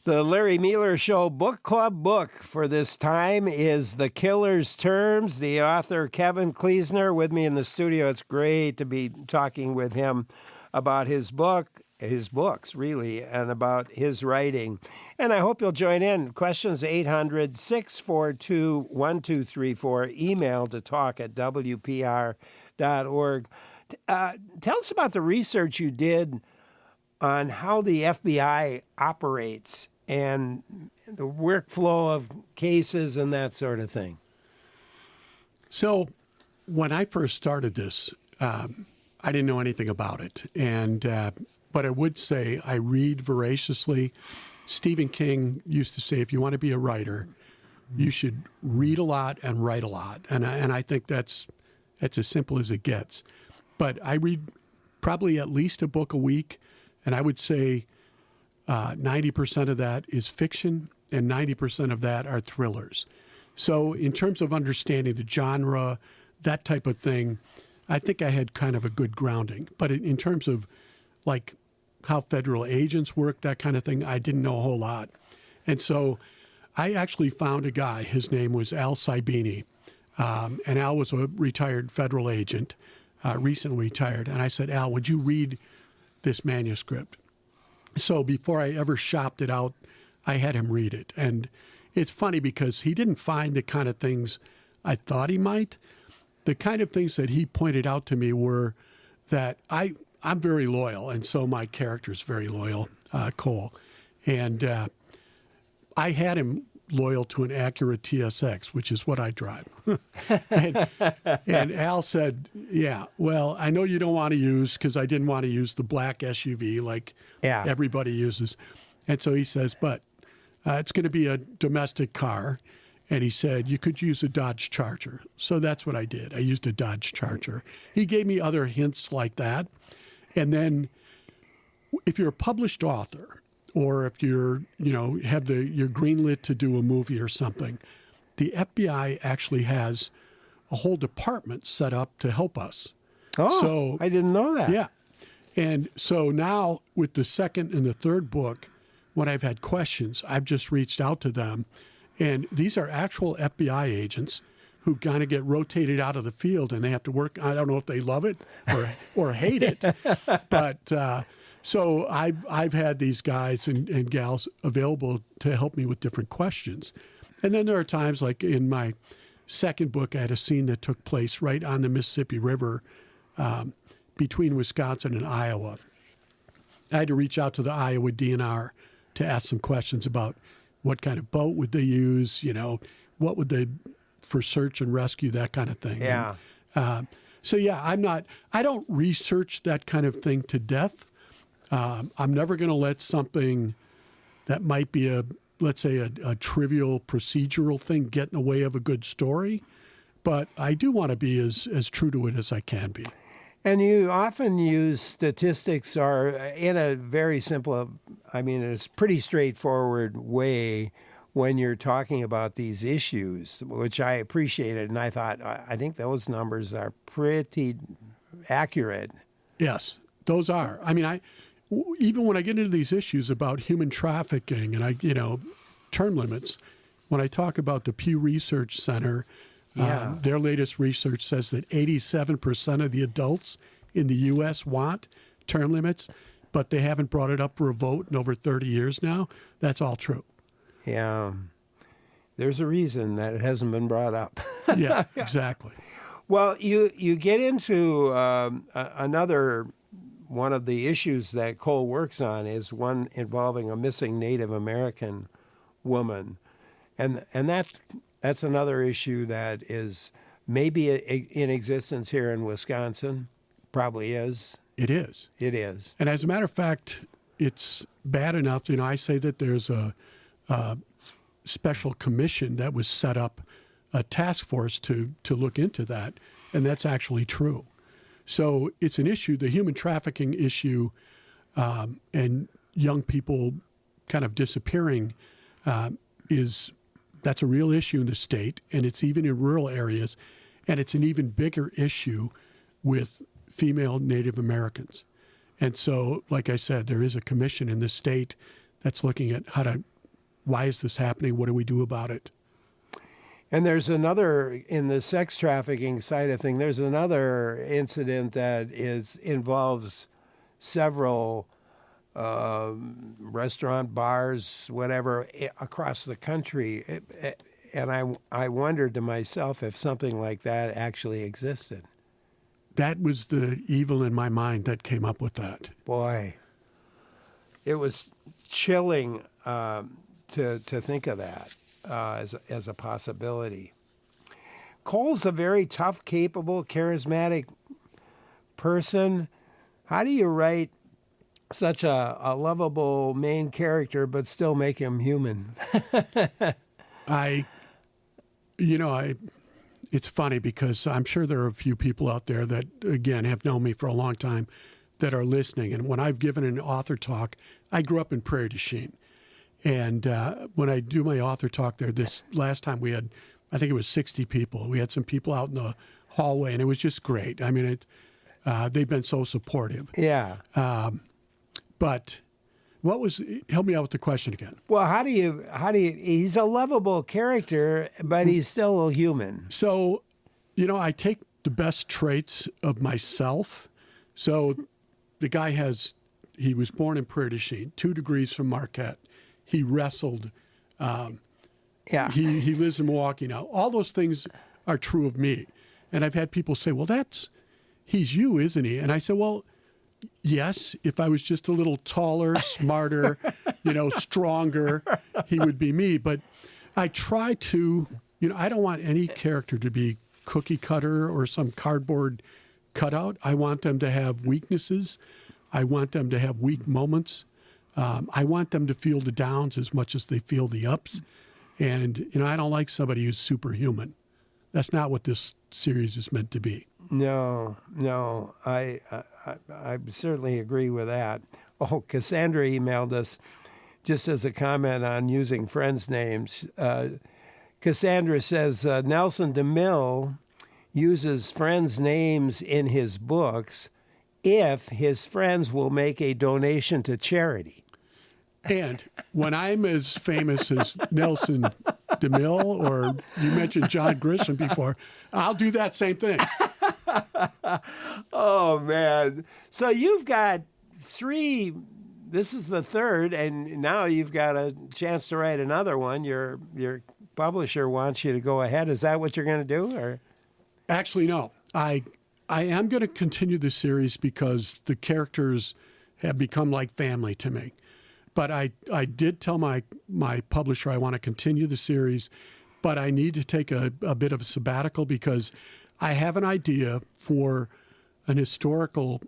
The Larry Mealer Show Book Club book for this time is The Killer's Terms. The author, Kevin Kluesner, with me in the studio. It's great to be talking with him about his books, really, and about his writing. And I hope you'll join in. Questions 800-642-1234. Email to talk@wpr.org. Tell us about the research you did on how the FBI operates and the workflow of cases and that sort of thing. So when I first started this, I didn't know anything about it. But I would say I read voraciously. Stephen King used to say, if you want to be a writer, you should read a lot and write a lot. And I think that's as simple as it gets. But I read probably at least a book a week, and I would say 90% of that is fiction, and 90% of that are thrillers. So in terms of understanding the genre, that type of thing, I think I had kind of a good grounding. But in terms of like how federal agents work, that kind of thing, I didn't know a whole lot. And so I actually found a guy. His name was Al Cibini. And Al was a retired federal agent, recently retired. And I said, Al, would you read this manuscript? So before I ever shopped it out, I had him read it. And it's funny because he didn't find the kind of things I thought he might. The kind of things that he pointed out to me were that I'm very loyal, and so my character's very loyal, Cole. And I had him loyal to an Acura TSX, which is what I drive. and Al said, yeah, well, I know you don't want to use, because I didn't want to use the black SUV like everybody uses. And so he says, but it's going to be a domestic car. And he said, you could use a Dodge Charger. So that's what I did. I used a Dodge Charger. He gave me other hints like that. And then if you're a published author, or if you're, you're greenlit to do a movie or something, the FBI actually has a whole department set up to help us. Oh, so, I didn't know that. Yeah. And so now with the second and the third book, when I've had questions, I've just reached out to them. And these are actual FBI agents who kind of get rotated out of the field, and they have to work. I don't know if they love it or hate it, but so I've had these guys and gals available to help me with different questions. And then there are times, like in my second book, I had a scene that took place right on the Mississippi River between Wisconsin and Iowa. I had to reach out to the Iowa DNR to ask some questions about what kind of boat would they use, what would they for search and rescue, that kind of thing. Yeah. And, I don't research that kind of thing to death. I'm never going to let something that might be let's say a trivial procedural thing get in the way of a good story. But I do want to be as true to it as I can be. And you often use statistics or in a very simple, it's pretty straightforward way when you're talking about these issues, which I appreciated. And I thought, I think those numbers are pretty accurate. Yes, those are. Even when I get into these issues about human trafficking and term limits, when I talk about the Pew Research Center, their latest research says that 87% of the adults in the U.S. want term limits, but they haven't brought it up for a vote in over 30 years now. That's all true. Yeah. There's a reason that it hasn't been brought up. Yeah, exactly. Well, you get into another one of the issues that Cole works on is one involving a missing Native American woman. And that's another issue that is maybe in existence here in Wisconsin. Probably is. It is. It is. And as a matter of fact, it's bad enough. I say that there's a special commission that was set up, a task force to look into that, and that's actually true. So it's an issue, the human trafficking issue, and young people kind of disappearing that's a real issue in the state, and it's even in rural areas, and it's an even bigger issue with female Native Americans. And so, like I said, there is a commission in the state that's looking at how to why is this happening? What do we do about it? And there's another, in the sex trafficking side of thing, there's another incident that involves several restaurant, bars, whatever, across the country. And I wondered to myself if something like that actually existed. That was the evil in my mind that came up with that. Boy, it was chilling to think of that as a possibility. Cole's a very tough, capable, charismatic person. How do you write such a lovable main character but still make him human? It's funny because I'm sure there are a few people out there that, again, have known me for a long time that are listening. And when I've given an author talk, I grew up in Prairie du Chien. And when I do my author talk there, this last time we had, I think it was 60 people. We had some people out in the hallway, and it was just great. I mean, they've been so supportive. Yeah. But help me out with the question again. Well, how do you, he's a lovable character, but he's still human. So, I take the best traits of myself. So the guy he was born in Prairie du Chien, 2 degrees from Marquette. He wrestled. Yeah. He lives in Milwaukee now. All those things are true of me. And I've had people say, well, he's you, isn't he? And I said, well, yes, if I was just a little taller, smarter, stronger, he would be me. But I try to, I don't want any character to be cookie cutter or some cardboard cutout. I want them to have weaknesses. I want them to have weak moments. I want them to feel the downs as much as they feel the ups. And, I don't like somebody who's superhuman. That's not what this series is meant to be. No, I certainly agree with that. Oh, Cassandra emailed us just as a comment on using friends' names. Cassandra says Nelson DeMille uses friends' names in his books if his friends will make a donation to charity. And when I'm as famous as Nelson DeMille, or you mentioned John Grisham before, I'll do that same thing. Oh, man. So you've got 3. This is the 3rd, and now you've got a chance to write another one. Your publisher wants you to go ahead. Is that what you're going to do? Or Actually, no. I am going to continue the series because the characters have become like family to me. But I did tell my publisher I want to continue the series, but I need to take a bit of a sabbatical because I have an idea for an historical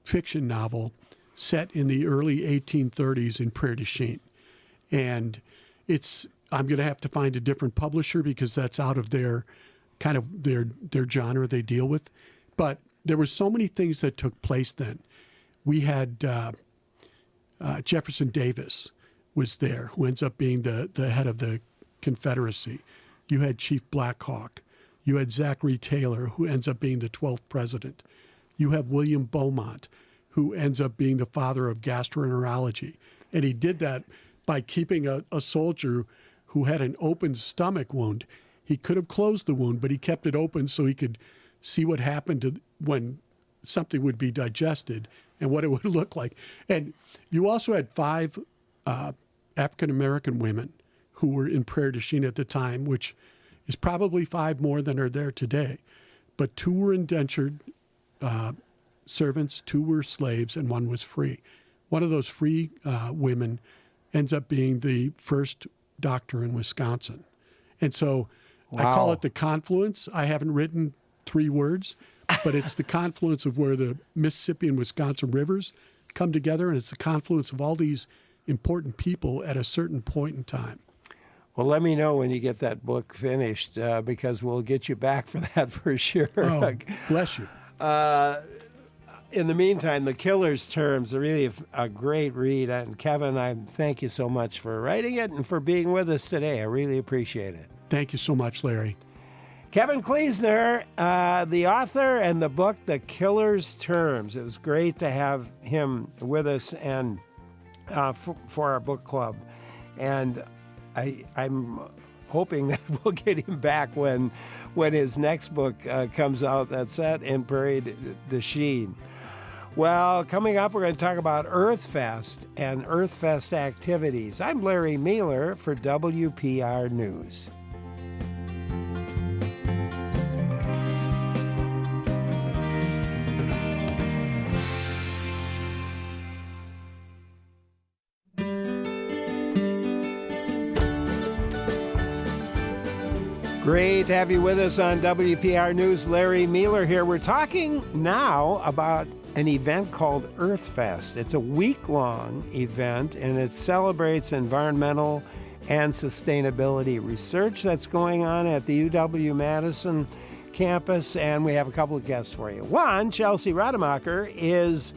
fiction novel set in the early 1830s in Prairie du Chien. And I'm going to have to find a different publisher because that's out of their kind of their genre they deal with. But there were so many things that took place then. We had Jefferson Davis was there, who ends up being the head of the Confederacy. You had Chief Black Hawk. You had Zachary Taylor, who ends up being the 12th president. You have William Beaumont, who ends up being the father of gastroenterology. And he did that by keeping a soldier who had an open stomach wound. He could have closed the wound, but he kept it open so he could see what happened when something would be digested and what it would look like. And you also had 5 African-American women who were in Prairie du Chien at the time, which is probably 5 more than are there today. But 2 were indentured servants, 2 were slaves, and 1 was free. One of those free women ends up being the first doctor in Wisconsin. And so I call it the confluence. I haven't written 3 words, but it's the confluence of where the Mississippi and Wisconsin rivers come together, and it's the confluence of all these important people at a certain point in time. Well, let me know when you get that book finished because we'll get you back for that for sure. Oh, bless you. In the meantime, The Killer's Terms are really a great read. And Kevin, I thank you so much for writing it and for being with us today. I really appreciate it. Thank you so much, Larry. Kevin Kluesner, the author and the book, The Killer's Terms. It was great to have him with us and for our book club. And I'm hoping that we'll get him back when his next book comes out that's set in Prairie du Chien. Well, coming up, we're going to talk about Earthfest and Earthfest activities. I'm Larry Mealer for WPR News. Great to have you with us on WPR News. Larry Mealer here. We're talking now about an event called Earthfest. It's a week-long event, and it celebrates environmental and sustainability research that's going on at the UW-Madison campus, and we have a couple of guests for you. One, Chelsea Rademacher, is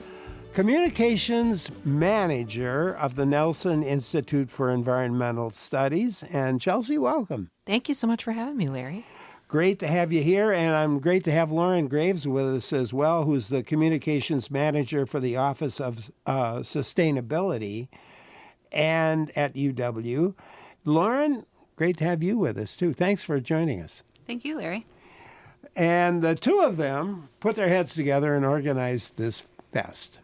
Communications Manager of the Nelson Institute for Environmental Studies. And Chelsea, welcome. Thank you so much for having me, Larry. Great to have you here, and I'm great to have Lauren Graves with us as well, who's the Communications Manager for the Office of Sustainability and at UW. Lauren, great to have you with us, too. Thanks for joining us. Thank you, Larry. And the two of them put their heads together and organized this fest.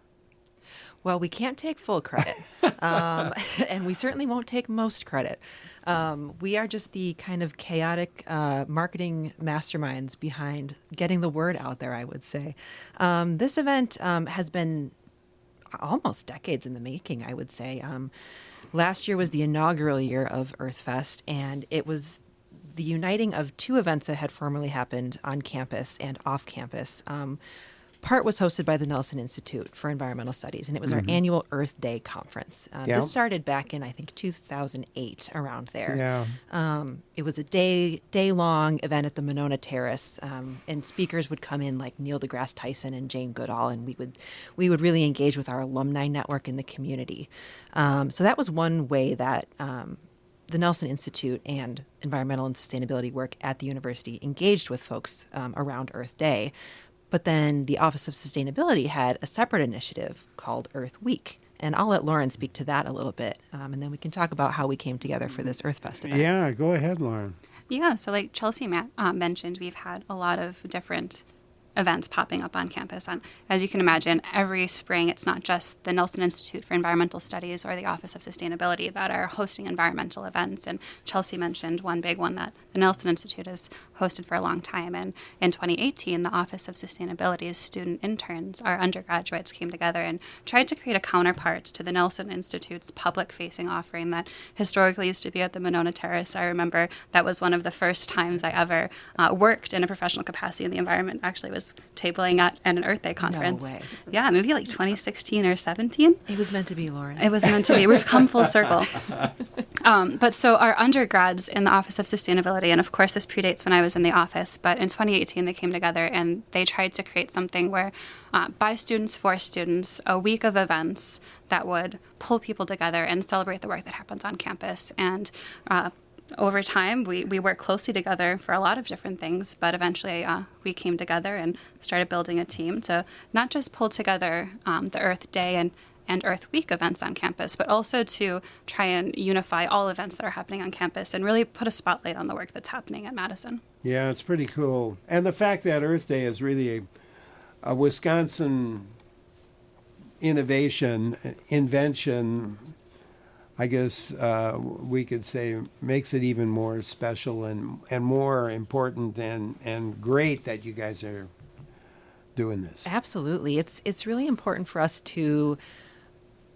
Well, we can't take full credit, and we certainly won't take most credit. We are just the kind of chaotic marketing masterminds behind getting the word out there, I would say. This event has been almost decades in the making, I would say. Last year was the inaugural year of Earthfest, and it was the uniting of two events that had formerly happened on campus and off campus. Part was hosted by the Nelson Institute for Environmental Studies, and it was our annual Earth Day conference. This started back in, I think, 2008, around there. Yeah. It was a day-long event at the Monona Terrace, and speakers would come in like Neil deGrasse Tyson and Jane Goodall, and we would really engage with our alumni network in the community. So that was one way that the Nelson Institute and environmental and sustainability work at the university engaged with folks around Earth Day. But then the Office of Sustainability had a separate initiative called Earth Week. And I'll let Lauren speak to that a little bit, and then we can talk about how we came together for this Earthfest event. Yeah, go ahead, Lauren. Yeah, so like Chelsea mentioned, we've had a lot of different events popping up on campus. And as you can imagine, every spring, it's not just the Nelson Institute for Environmental Studies or the Office of Sustainability that are hosting environmental events. And Chelsea mentioned one big one that the Nelson Institute has hosted for a long time. And in 2018, the Office of Sustainability's student interns, our undergraduates, came together and tried to create a counterpart to the Nelson Institute's public-facing offering that historically used to be at the Monona Terrace. I remember that was one of the first times I ever worked in a professional capacity in the environment, actually was tabling at an Earth Day conference. No way. Yeah, maybe like 2016 or 17. It was meant to be, Lauren. It was meant to be. We've come full circle. But so our undergrads in the Office of Sustainability, and of course this predates when I was in the office, but in 2018 they came together and they tried to create something where by students, for students, a week of events that would pull people together and celebrate the work that happens on campus. And over time, we worked closely together for a lot of different things, but eventually we came together and started building a team to not just pull together the Earth Day and Earth Week events on campus, but also to try and unify all events that are happening on campus and really put a spotlight on the work that's happening at Madison. Yeah, it's pretty cool. And the fact that Earth Day is really a Wisconsin invention, I guess we could say makes it even more special and more important and great that you guys are doing this. Absolutely. It's really important for us to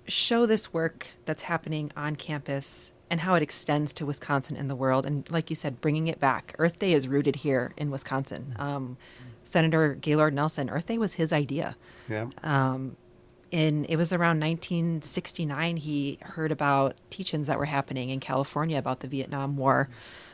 show this work that's happening on campus and how it extends to Wisconsin and the world. And like you said, bringing it back. Earth Day is rooted here in Wisconsin. Senator Gaylord Nelson, Earth Day was his idea. Yeah. It was around 1969 he heard about teach-ins that were happening in California about the Vietnam War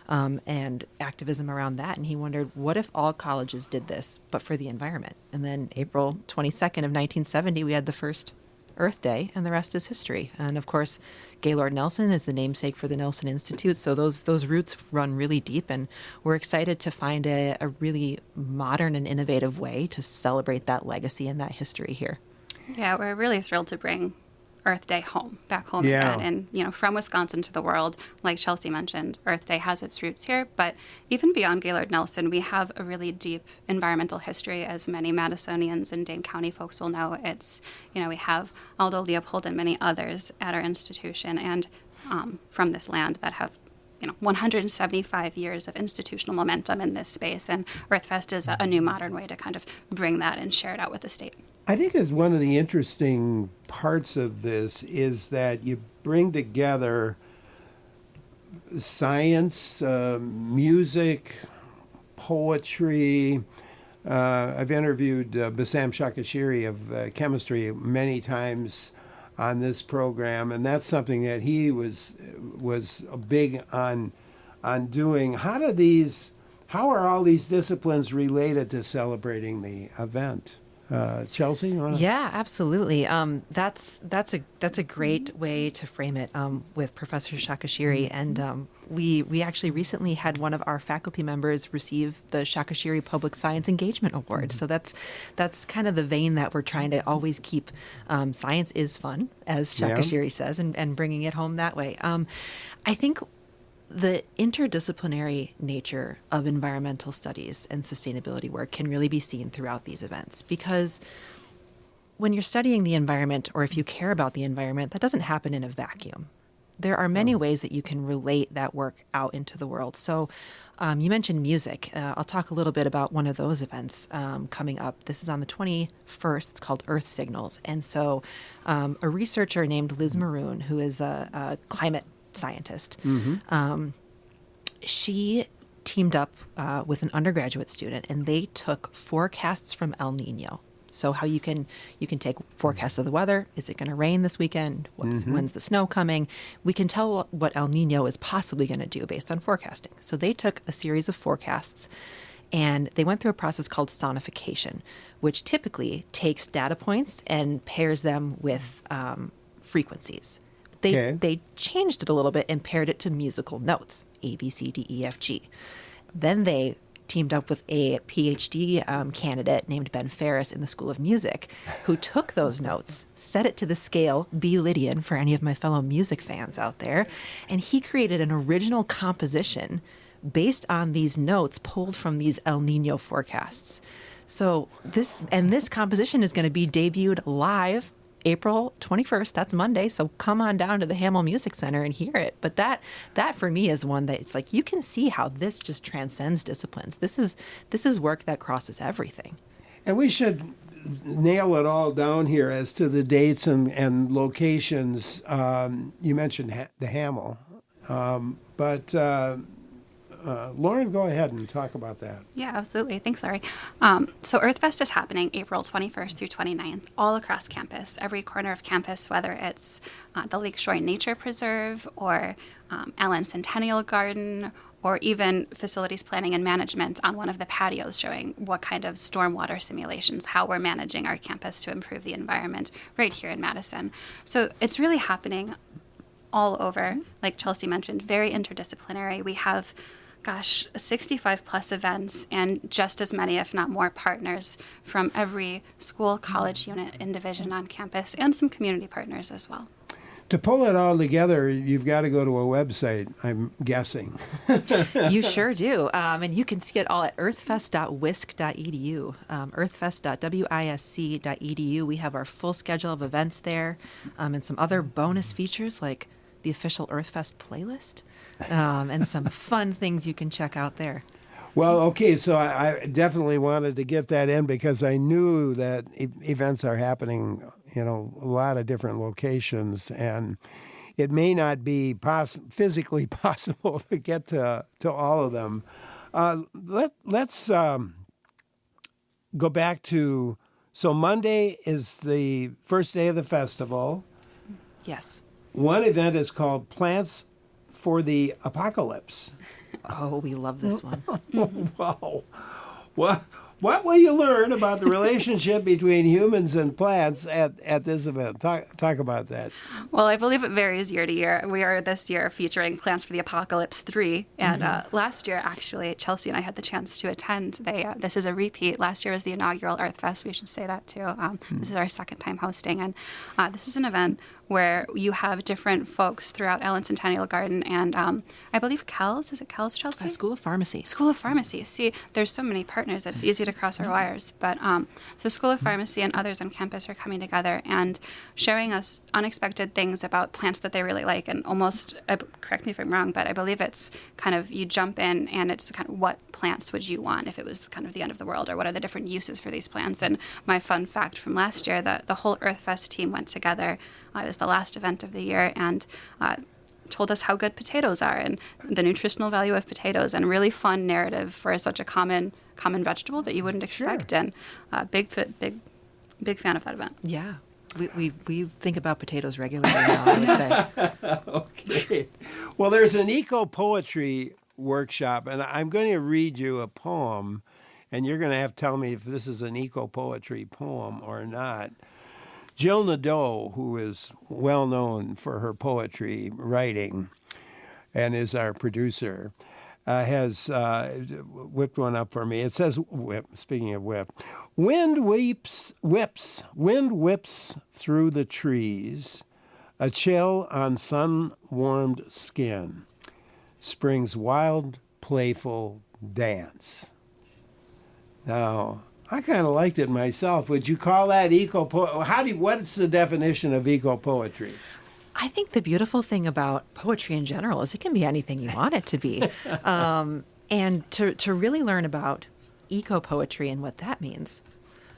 and activism around that. And he wondered, what if all colleges did this, but for the environment? And then April 22nd of 1970, we had the first Earth Day, and the rest is history. And of course, Gaylord Nelson is the namesake for the Nelson Institute, so those roots run really deep, and we're excited to find a really modern and innovative way to celebrate that legacy and that history here. Yeah, we're really thrilled to bring Earth Day home, back home Yeah. again. And, from Wisconsin to the world, like Chelsea mentioned, Earth Day has its roots here. But even beyond Gaylord Nelson, we have a really deep environmental history, as many Madisonians and Dane County folks will know. It's, we have Aldo Leopold and many others at our institution and from this land that have 175 years of institutional momentum in this space, and EarthFest is a new modern way to kind of bring that and share it out with the state. I think is one of the interesting parts of this is that you bring together science, music, poetry. I've interviewed Bassam Shakashiri of chemistry many times on this program, and that's something that he was big on doing. How are all these disciplines related to celebrating the event? Chelsea, you wanna? Yeah, absolutely. That's a great way to frame it with Professor Shakashiri, and we actually recently had one of our faculty members receive the Shakashiri Public Science Engagement Award. So that's kind of the vein that we're trying to always keep. Science is fun, as Shakashiri says, and bringing it home that way. I think the interdisciplinary nature of environmental studies and sustainability work can really be seen throughout these events, because when you're studying the environment, or if you care about the environment, that doesn't happen in a vacuum. There are many ways that you can relate that work out into the world. So you mentioned music. I'll talk a little bit about one of those events coming up. This is on the 21st. It's called Earth Signals. And so a researcher named Liz Maroon, who is a climate scientist, she teamed up with an undergraduate student, and they took forecasts from El Nino. So how you can take forecasts of the weather. Is it going to rain this weekend? When's the snow coming? We can tell what El Nino is possibly going to do based on forecasting. So they took a series of forecasts, and they went through a process called sonification, which typically takes data points and pairs them with frequencies. They changed it a little bit and paired it to musical notes, A, B, C, D, E, F, G. Then they teamed up with a PhD candidate named Ben Ferris in the School of Music, who took those notes, set it to the scale B Lydian for any of my fellow music fans out there, and he created an original composition based on these notes pulled from these El Nino forecasts. So this composition is going to be debuted live April 21st, that's Monday, so come on down to the Hamel Music Center and hear it. But that for me is one that it's like you can see how this just transcends disciplines. This is work that crosses everything. And we should nail it all down here as to the dates and locations. You mentioned the Hamel, but Lauren, go ahead and talk about that. Yeah, absolutely. Thanks, Larry. So EarthFest is happening April 21st through 29th, all across campus, every corner of campus, whether it's the Lakeshore Nature Preserve or Allen Centennial Garden, or even facilities planning and management on one of the patios showing what kind of stormwater simulations, how we're managing our campus to improve the environment right here in Madison. So it's really happening all over, like Chelsea mentioned, very interdisciplinary. We have 65 plus events and just as many, if not more, partners from every school, college unit, and division on campus, and some community partners as well. To pull it all together, you've got to go to a website, I'm guessing. You sure do. And you can see it all at earthfest.wisc.edu, earthfest.wisc.edu. We have our full schedule of events there, and some other bonus features like the official EarthFest playlist, and some fun things you can check out there. Well, okay, so I definitely wanted to get that in because I knew that events are happening, a lot of different locations, and it may not be physically possible to get to all of them. Let's go back to, so Monday is the first day of the festival. Yes. One event is called Plants for the Apocalypse. Oh, we love this one. Wow. What will you learn about the relationship between humans and plants at this event? Talk about that. Well, I believe it varies year to year. We are this year featuring Plants for the Apocalypse 3. And last year, actually, Chelsea and I had the chance to attend. This is a repeat. Last year was the inaugural EarthFest. We should say that, too. This is our second time hosting. And this is an event where you have different folks throughout Allen Centennial Garden and I believe Kells. Is it Kells, Chelsea? School of Pharmacy. School of Pharmacy. See, there's so many partners. It's easy to cross our wires. But so School of Pharmacy and others on campus are coming together and sharing us unexpected things about plants that they really like. And almost, correct me if I'm wrong, but I believe it's kind of you jump in and it's kind of what plants would you want if it was kind of the end of the world, or what are the different uses for these plants. And my fun fact from last year, the whole Earth Fest team went together. It was the last event of the year, and told us how good potatoes are and the nutritional value of potatoes, and a really fun narrative for such a common vegetable that you wouldn't expect. Sure. And big fan of that event. Yeah. We think about potatoes regularly now, I would say. Okay. Well, there's an eco-poetry workshop, and I'm going to read you a poem, and you're going to have to tell me if this is an eco-poetry poem or not. Jill Nadeau, who is well known for her poetry writing and is our producer, has whipped one up for me. It says, speaking of whip, wind whips through the trees, a chill on sun-warmed skin, spring's wild, playful dance. Now, I kind of liked it myself. Would you call that what's the definition of eco-poetry? I think the beautiful thing about poetry in general is it can be anything you want it to be. And to really learn about eco-poetry and what that means,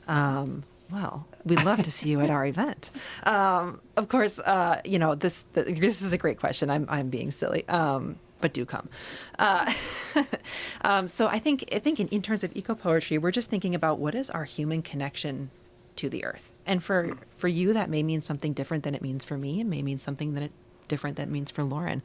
well, we'd love to see you at our event. Of course, this is a great question. I'm being silly. But do come. So I think in terms of eco-poetry, we're just thinking about what is our human connection to the earth. And for you, that may mean something different than it means for me. It may mean something different than it means for Lauren.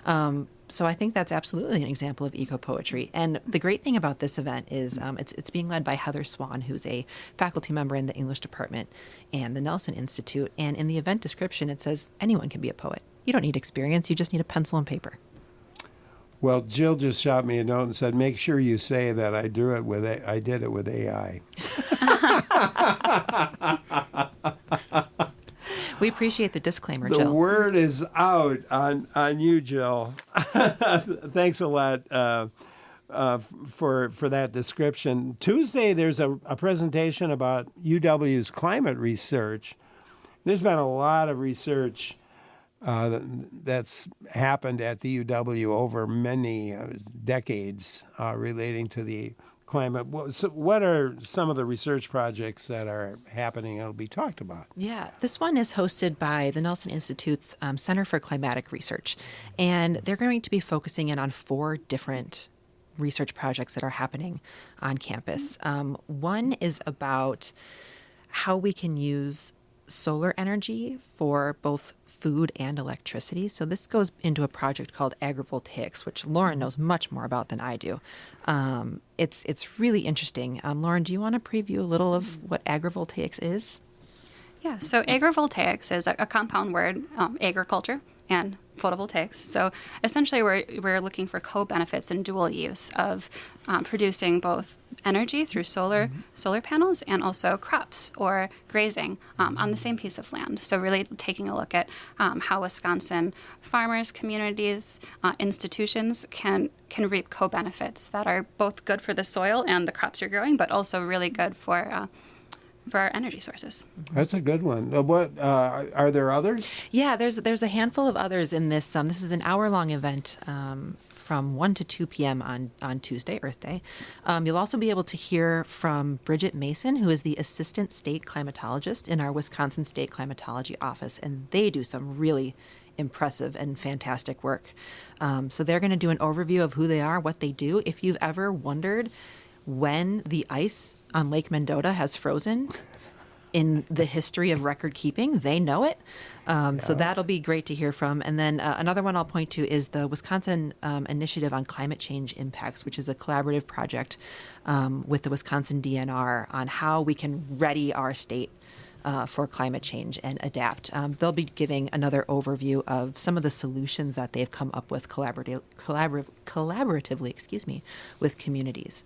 So I think that's absolutely an example of eco-poetry. And the great thing about this event is it's being led by Heather Swan, who's a faculty member in the English department and the Nelson Institute. And in the event description, it says anyone can be a poet. You don't need experience. You just need a pencil and paper. Well, Jill just shot me a note and said, make sure you say that I did it with AI. We appreciate the disclaimer, The Jill. word is out on you, Jill. Thanks a lot for that description. Tuesday, there's a presentation about UW's climate research. There's been a lot of research that's happened at the UW over many decades relating to the climate. So what are some of the research projects that are happening and will be talked about? Yeah, this one is hosted by the Nelson Institute's Center for Climatic Research, and they're going to be focusing in on 4 different research projects that are happening on campus. One is about how we can use solar energy for both food and electricity. So this goes into a project called agrivoltaics, which Lauren knows much more about than I do. It's really interesting. Lauren, do you want to preview a little of what agrivoltaics is? Yeah, so agrivoltaics is a compound word, agriculture and photovoltaics. So essentially we're looking for co-benefits and dual use of producing both energy through solar panels and also crops or grazing on the same piece of land. So really taking a look at how Wisconsin farmers, communities, institutions can reap co-benefits that are both good for the soil and the crops you're growing, but also really good for our energy sources. That's a good one. What are there others? Yeah, there's a handful of others in this. This is an hour-long event from 1 to 2 p.m. on Tuesday, Earth Day. You'll also be able to hear from Bridget Mason, who is the Assistant State Climatologist in our Wisconsin State Climatology Office, and they do some really impressive and fantastic work. So they're going to do an overview of who they are, what they do. If you've ever wondered when the ice on Lake Mendota has frozen in the history of record keeping, they know it. So that'll be great to hear from. And then another one I'll point to is the Wisconsin Initiative on Climate Change Impacts, which is a collaborative project with the Wisconsin DNR on how we can ready our state for climate change and adapt. They'll be giving another overview of some of the solutions that they've come up with collaboratively, with communities.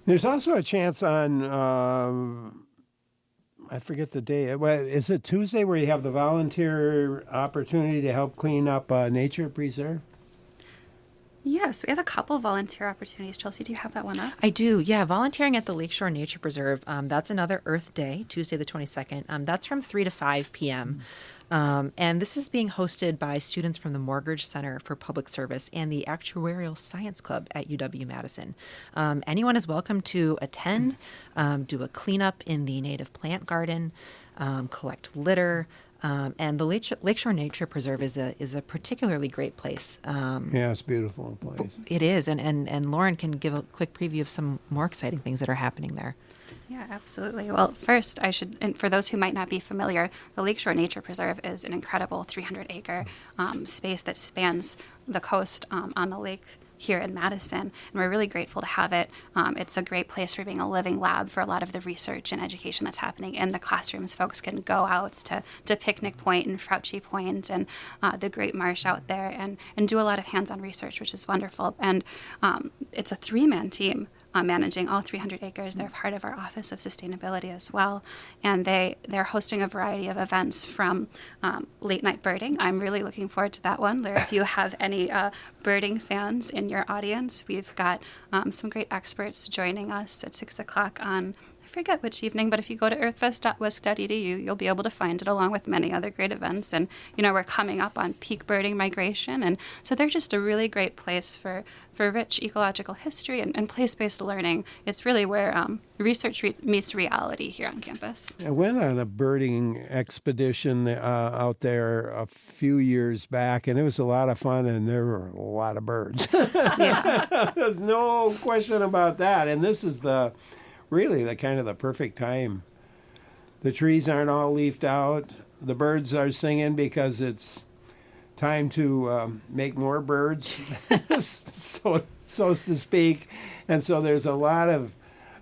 There's also a chance on I forget the day. Well, is it Tuesday where you have the volunteer opportunity to help clean up Nature Preserve? Yes, we have a couple volunteer opportunities. Chelsea, do you have that one up? I do, yeah. Volunteering at the Lakeshore Nature Preserve. That's another Earth Day, Tuesday the 22nd. That's from 3 to 5 p.m. And this is being hosted by students from the Mortgage Center for Public Service and the Actuarial Science Club at UW-Madison. Anyone is welcome to attend, do a cleanup in the native plant garden, collect litter. And the Lakeshore Nature Preserve is a particularly great place. Yeah, it's a beautiful place. It is, and Lauren can give a quick preview of some more exciting things that are happening there. Yeah, absolutely. Well, first, and for those who might not be familiar, the Lakeshore Nature Preserve is an incredible 300-acre space that spans the coast on the lake here in Madison, and we're really grateful to have it. It's a great place for being a living lab for a lot of the research and education that's happening in the classrooms. Folks can go out to Picnic Point and Frouchy Point and the Great Marsh out there and do a lot of hands-on research, which is wonderful. And it's a 3-man team managing all 300 acres. They're part of our Office of Sustainability as well. And they're hosting a variety of events from late night birding. I'm really looking forward to that one. If you have any birding fans in your audience, we've got some great experts joining us at 6 o'clock on, I forget which evening, but if you go to earthfest.wisc.edu, you'll be able to find it along with many other great events. And, we're coming up on peak birding migration. And so they're just a really great place for rich ecological history and place-based learning. It's really where research meets reality here on campus. I went on a birding expedition out there a few years back, and it was a lot of fun, and there were a lot of birds. Yeah. There's no question about that. And this is really the kind of the perfect time. The trees aren't all leafed out. The birds are singing because it's time to make more birds, so to speak. And so there's a lot of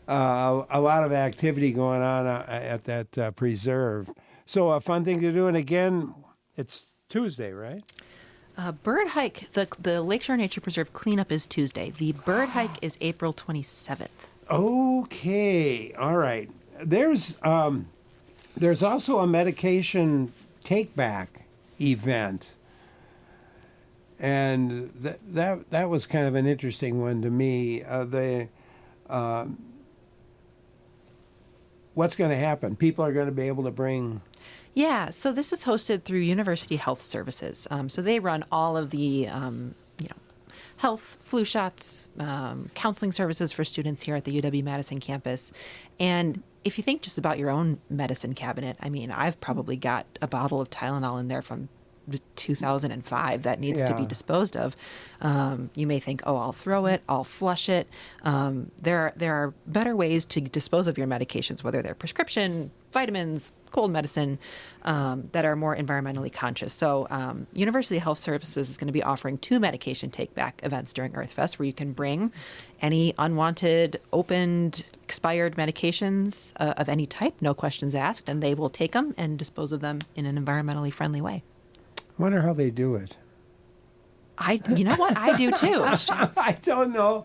activity going on at that preserve. So a fun thing to do. And again, it's Tuesday, right? Bird hike, the Lakeshore Nature Preserve cleanup is Tuesday. The bird hike is April 27th. Okay, all right. There's also a medication take-back event. And that was kind of an interesting one to me. What's going to happen? People are going to be able to bring... Yeah, so this is hosted through University Health Services. So they run all of the health, flu shots, counseling services for students here at the UW-Madison campus. And if you think just about your own medicine cabinet, I mean, I've probably got a bottle of Tylenol in there from 2005 that needs to be disposed of. You may think, I'll throw it, I'll flush it. There are better ways to dispose of your medications, whether they're prescription, vitamins, cold medicine, that are more environmentally conscious. So University Health Services is going to be offering 2 medication take-back events during EarthFest where you can bring any unwanted, opened, expired medications of any type, no questions asked, and they will take them and dispose of them in an environmentally friendly way. Wonder how they do it. You know what? I do too. I don't know.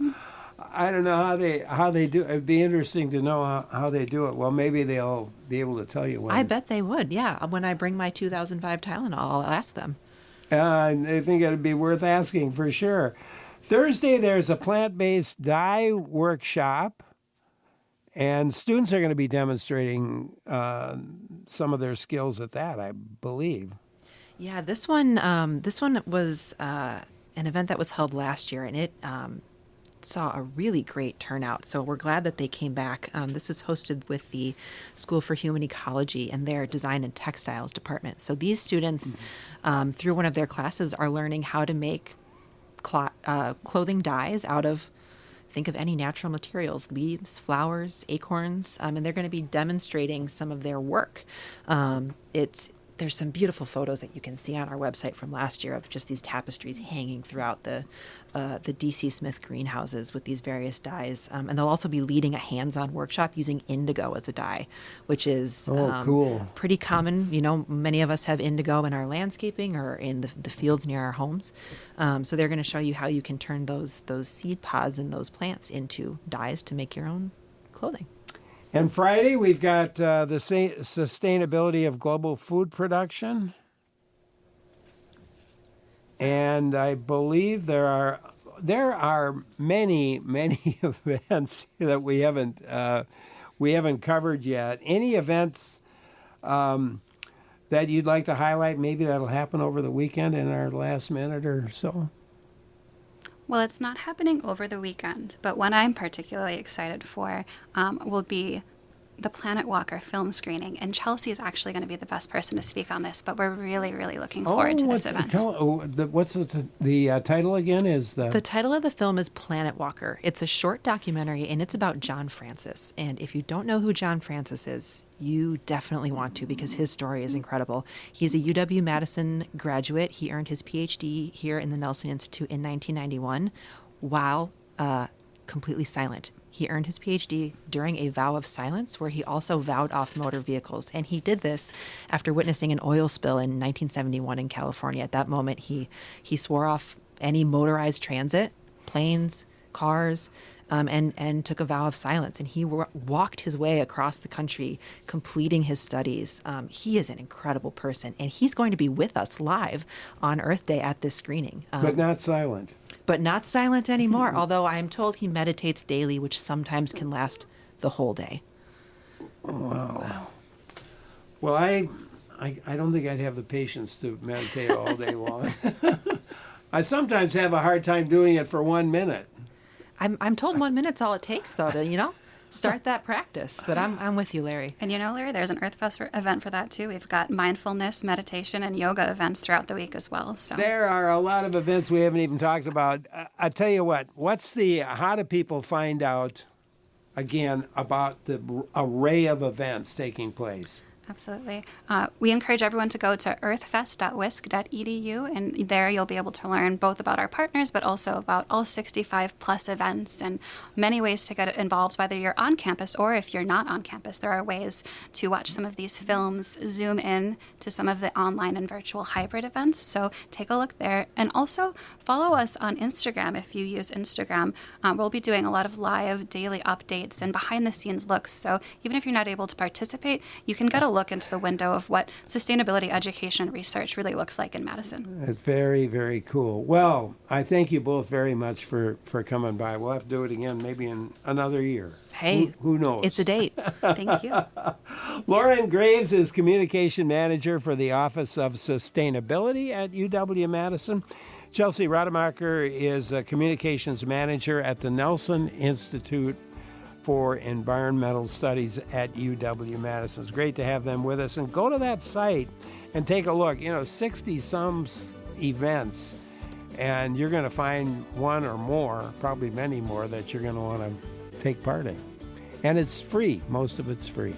I don't know how they do it. It'd be interesting to know how they do it. Well, maybe they'll be able to tell you when. I bet they would, yeah. When I bring my 2005 Tylenol, I'll ask them. I think it'd be worth asking for sure. Thursday, there's a plant-based dye workshop, and students are going to be demonstrating some of their skills at that, I believe. Yeah, this one was an event that was held last year, and it saw a really great turnout. So we're glad that they came back. This is hosted with the School for Human Ecology and their Design and Textiles department. So these students, through one of their classes, are learning how to make clothing dyes out of, think of any natural materials, leaves, flowers, acorns, and they're going to be demonstrating some of their work. There's some beautiful photos that you can see on our website from last year of just these tapestries hanging throughout the D.C. Smith greenhouses with these various dyes. And they'll also be leading a hands-on workshop using indigo as a dye, which is cool. Pretty common. You know, many of us have indigo in our landscaping or in the fields near our homes. So they're going to show you how you can turn those seed pods and those plants into dyes to make your own clothing. And Friday, we've got the sustainability of global food production. And I believe there are many events that we haven't covered yet. Any events that you'd like to highlight? Maybe that'll happen over the weekend in our last minute or so. Well, it's not happening over the weekend, but one I'm particularly excited for will be the Planet Walker film screening. And Chelsea is actually going to be the best person to speak on this, but we're really, really looking forward to this event. What's the title again? The title of the film is Planet Walker. It's a short documentary, and it's about John Francis. And if you don't know who John Francis is, you definitely want to, because his story is incredible. He's a UW-Madison graduate. He earned his PhD here in the Nelson Institute in 1991 while completely silent. He earned his PhD during a vow of silence where he also vowed off motor vehicles. And he did this after witnessing an oil spill in 1971 in California. At that moment, he swore off any motorized transit, planes, cars, and took a vow of silence. And he walked his way across the country, completing his studies. He is an incredible person, and he's going to be with us live on Earth Day at this screening. But not silent. But not silent anymore, although I am told he meditates daily, which sometimes can last the whole day. Wow. Well, I don't think I'd have the patience to meditate all day long. I sometimes have a hard time doing it for 1 minute. I'm told 1 minute's all it takes, though, to start that practice. But I'm with you, Larry. And Larry, there's an Earth Fest event for that too. We've got mindfulness, meditation, and yoga events throughout the week as well. So there are a lot of events we haven't even talked about. I tell you what, how do people find out, again, about the array of events taking place? Absolutely. We encourage everyone to go to earthfest.wisc.edu, and there you'll be able to learn both about our partners, but also about all 65 plus events and many ways to get involved, whether you're on campus or if you're not on campus. There are ways to watch some of these films, zoom in to some of the online and virtual hybrid events. So take a look there. And also follow us on Instagram if you use Instagram. We'll be doing a lot of live daily updates and behind the scenes looks. So even if you're not able to participate, you can get a look into the window of what sustainability education research really looks like in Madison. It's very, very cool. Well, I thank you both very much for coming by. We'll have to do it again maybe in another year. Hey, who knows? It's a date. Thank you. Lauren Graves is Communication Manager for the Office of Sustainability at UW-Madison. Chelsea Rademacher is a Communications Manager at the Nelson Institute for Environmental Studies at UW-Madison. It's great to have them with us. And go to that site and take a look. 60-some events, and you're going to find one or more, probably many more, that you're going to want to take part in. And it's free. Most of it's free.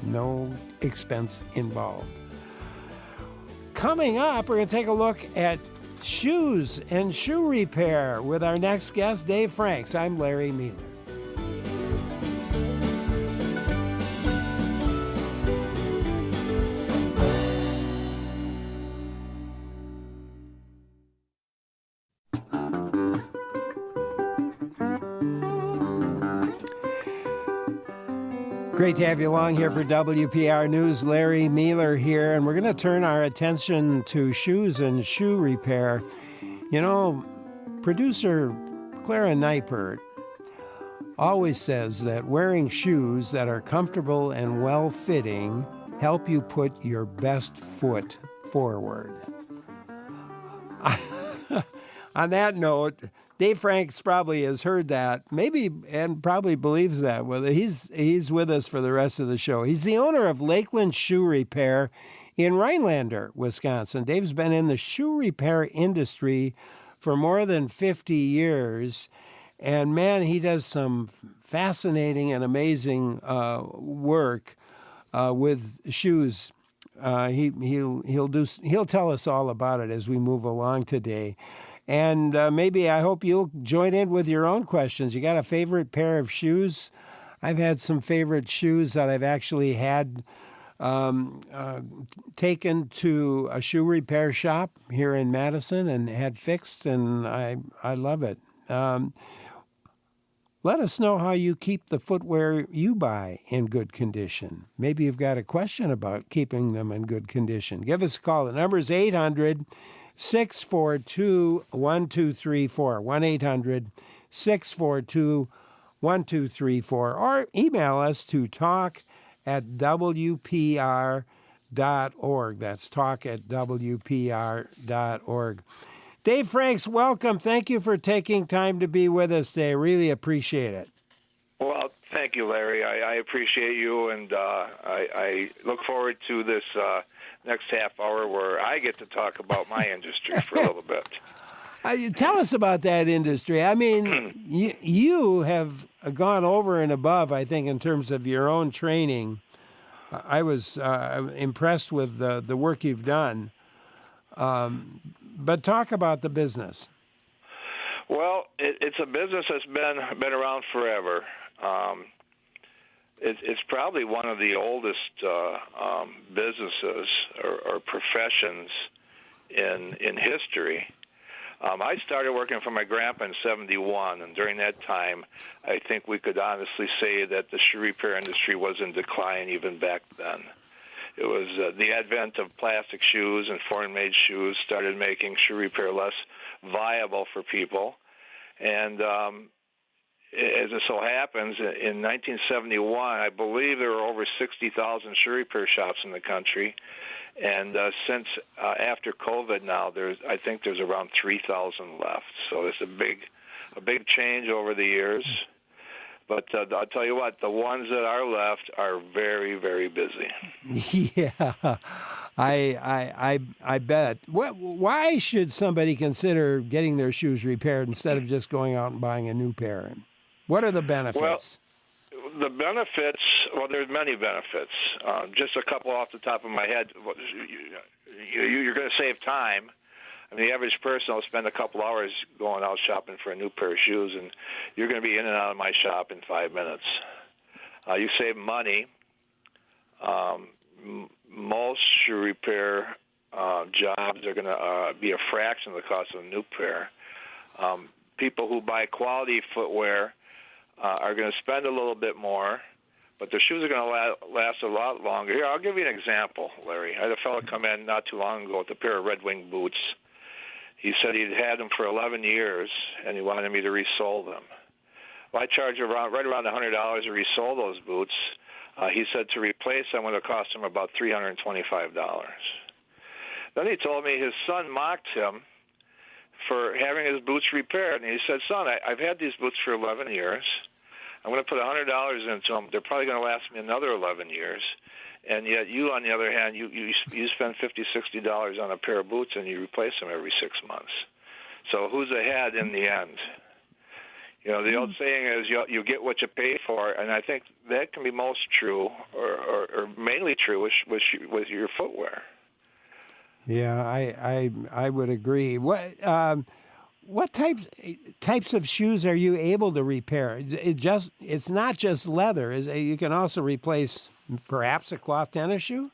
No expense involved. Coming up, we're going to take a look at shoes and shoe repair with our next guest, Dave Franks. I'm Larry Mealer. Great to have you along here for WPR News. Larry Mealer here, and we're going to turn our attention to shoes and shoe repair. Producer Clara Neipert always says that wearing shoes that are comfortable and well-fitting help you put your best foot forward. On that note, Dave Franks probably has heard that, and probably believes that. Well, he's with us for the rest of the show. He's the owner of Lakeland Shoe Repair in Rhinelander, Wisconsin. Dave's been in the shoe repair industry for more than 50 years, and man, he does some fascinating and amazing work with shoes. He'll tell us all about it as we move along today. And maybe I hope you'll join in with your own questions. You got a favorite pair of shoes? I've had some favorite shoes that I've actually had taken to a shoe repair shop here in Madison and had fixed, and I love it. Let us know how you keep the footwear you buy in good condition. Maybe you've got a question about keeping them in good condition. Give us a call. The number is 800-642-1234, 1-800-642-1234, or email us to talk@wpr.org. That's talk@wpr.org. Dave Franks, welcome. Thank you for taking time to be with us today. Really appreciate it. Well, thank you, Larry. I appreciate you, and I look forward to this next half hour where I get to talk about my industry for a little bit. Tell us about that industry. I mean, you have gone over and above, I think, in terms of your own training. I was impressed with the work you've done. But talk about the business. Well, it's a business that's been around forever. It's probably one of the oldest businesses or professions in history. I started working for my grandpa in '71, and during that time, I think we could honestly say that the shoe repair industry was in decline even back then. It was the advent of plastic shoes and foreign-made shoes started making shoe repair less viable for people. And as it so happens, in 1971, I believe there were over 60,000 shoe repair shops in the country. And since after COVID now, I think there's around 3,000 left. So it's a big change over the years. But I'll tell you what, the ones that are left are very, very busy. Yeah, I bet. Why should somebody consider getting their shoes repaired instead of just going out and buying a new pair? What are the benefits? Well, the benefits, well, there's many benefits. Just a couple off the top of my head. You're going to save time. I mean, the average person will spend a couple hours going out shopping for a new pair of shoes, and you're going to be in and out of my shop in 5 minutes. You save money. Most shoe repair jobs are going to be a fraction of the cost of a new pair. People who buy quality footwear are going to spend a little bit more, but their shoes are going to last a lot longer. Here, I'll give you an example, Larry. I had a fellow come in not too long ago with a pair of Red Wing boots. He said he'd had them for 11 years, and he wanted me to resole them. Well, I charge right around $100 to resole those boots. He said to replace them would have cost him about $325. Then he told me his son mocked him for having his boots repaired. And he said, son, I've had these boots for 11 years. I'm going to put $100 into them. They're probably going to last me another 11 years. And yet you, on the other hand, you spend $50, $60 on a pair of boots and you replace them every 6 months. So who's ahead in the end? You know, the old saying is you get what you pay for, and I think that can be most true or mainly true with your footwear. Yeah, I would agree. What types of shoes are you able to repair? It's not just leather. You can also replace perhaps a cloth tennis shoe?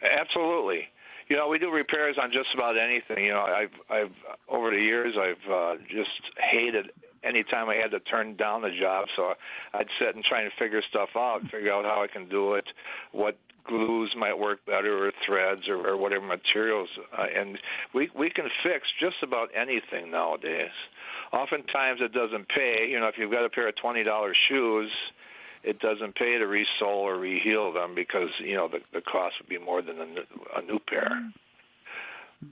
Absolutely. You know, we do repairs on just about anything. You know, I've over the years I've just hated any time I had to turn down a job, so I'd sit and try and figure stuff out, figure out how I can do it, what glues might work better, or threads, or whatever materials, and we can fix just about anything nowadays. Oftentimes it doesn't pay. You know, if you've got a pair of $20 shoes, it doesn't pay to resole or reheel them because, you know, the cost would be more than a new pair.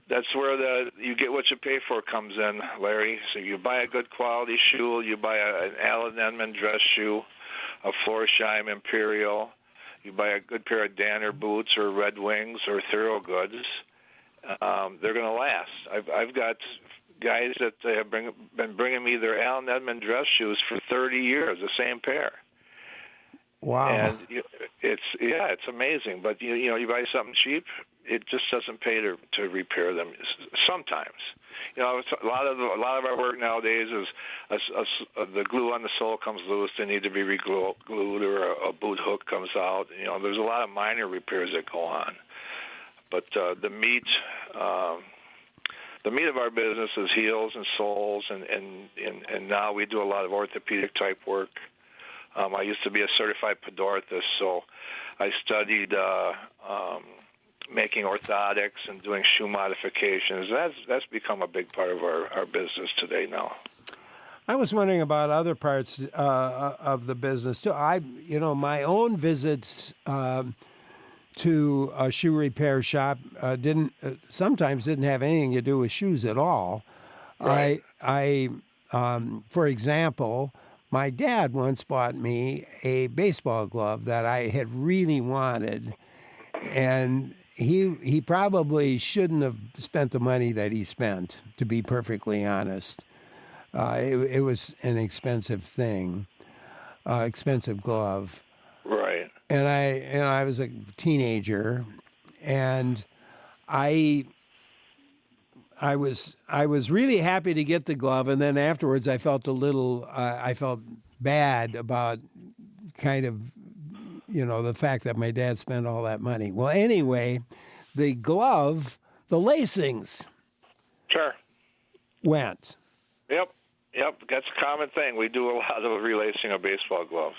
That's where you get what you pay for comes in, Larry. So you buy a good quality shoe, you buy an Allen Edmond dress shoe, a Florsheim Imperial, you buy a good pair of Danner boots or Red Wings or Thorogoods, they're going to last. I've got guys that have been bringing me their Allen Edmond dress shoes for 30 years, the same pair. Wow. And it's amazing. But you know, you buy something cheap, it just doesn't pay to repair them. Sometimes, you know, a lot of our work nowadays is the glue on the sole comes loose; they need to be re-glued, or a boot hook comes out. You know, there's a lot of minor repairs that go on. But the meat the meat of our business is heels and soles, and now we do a lot of orthopedic type work. I used to be a certified podorthist, so I studied making orthotics and doing shoe modifications. That's become a big part of our business today now. I was wondering about other parts of the business too. My own visits to a shoe repair shop sometimes didn't have anything to do with shoes at all. Right. For example, my dad once bought me a baseball glove that I had really wanted, and he probably shouldn't have spent the money that he spent, to be perfectly honest. It was an expensive thing, expensive glove. Right. And I was a teenager, and I was really happy to get the glove, and then afterwards I felt I felt bad about kind of, the fact that my dad spent all that money. Well, anyway, the glove, the lacings Sure. went. Yep, that's a common thing. We do a lot of relacing of baseball gloves.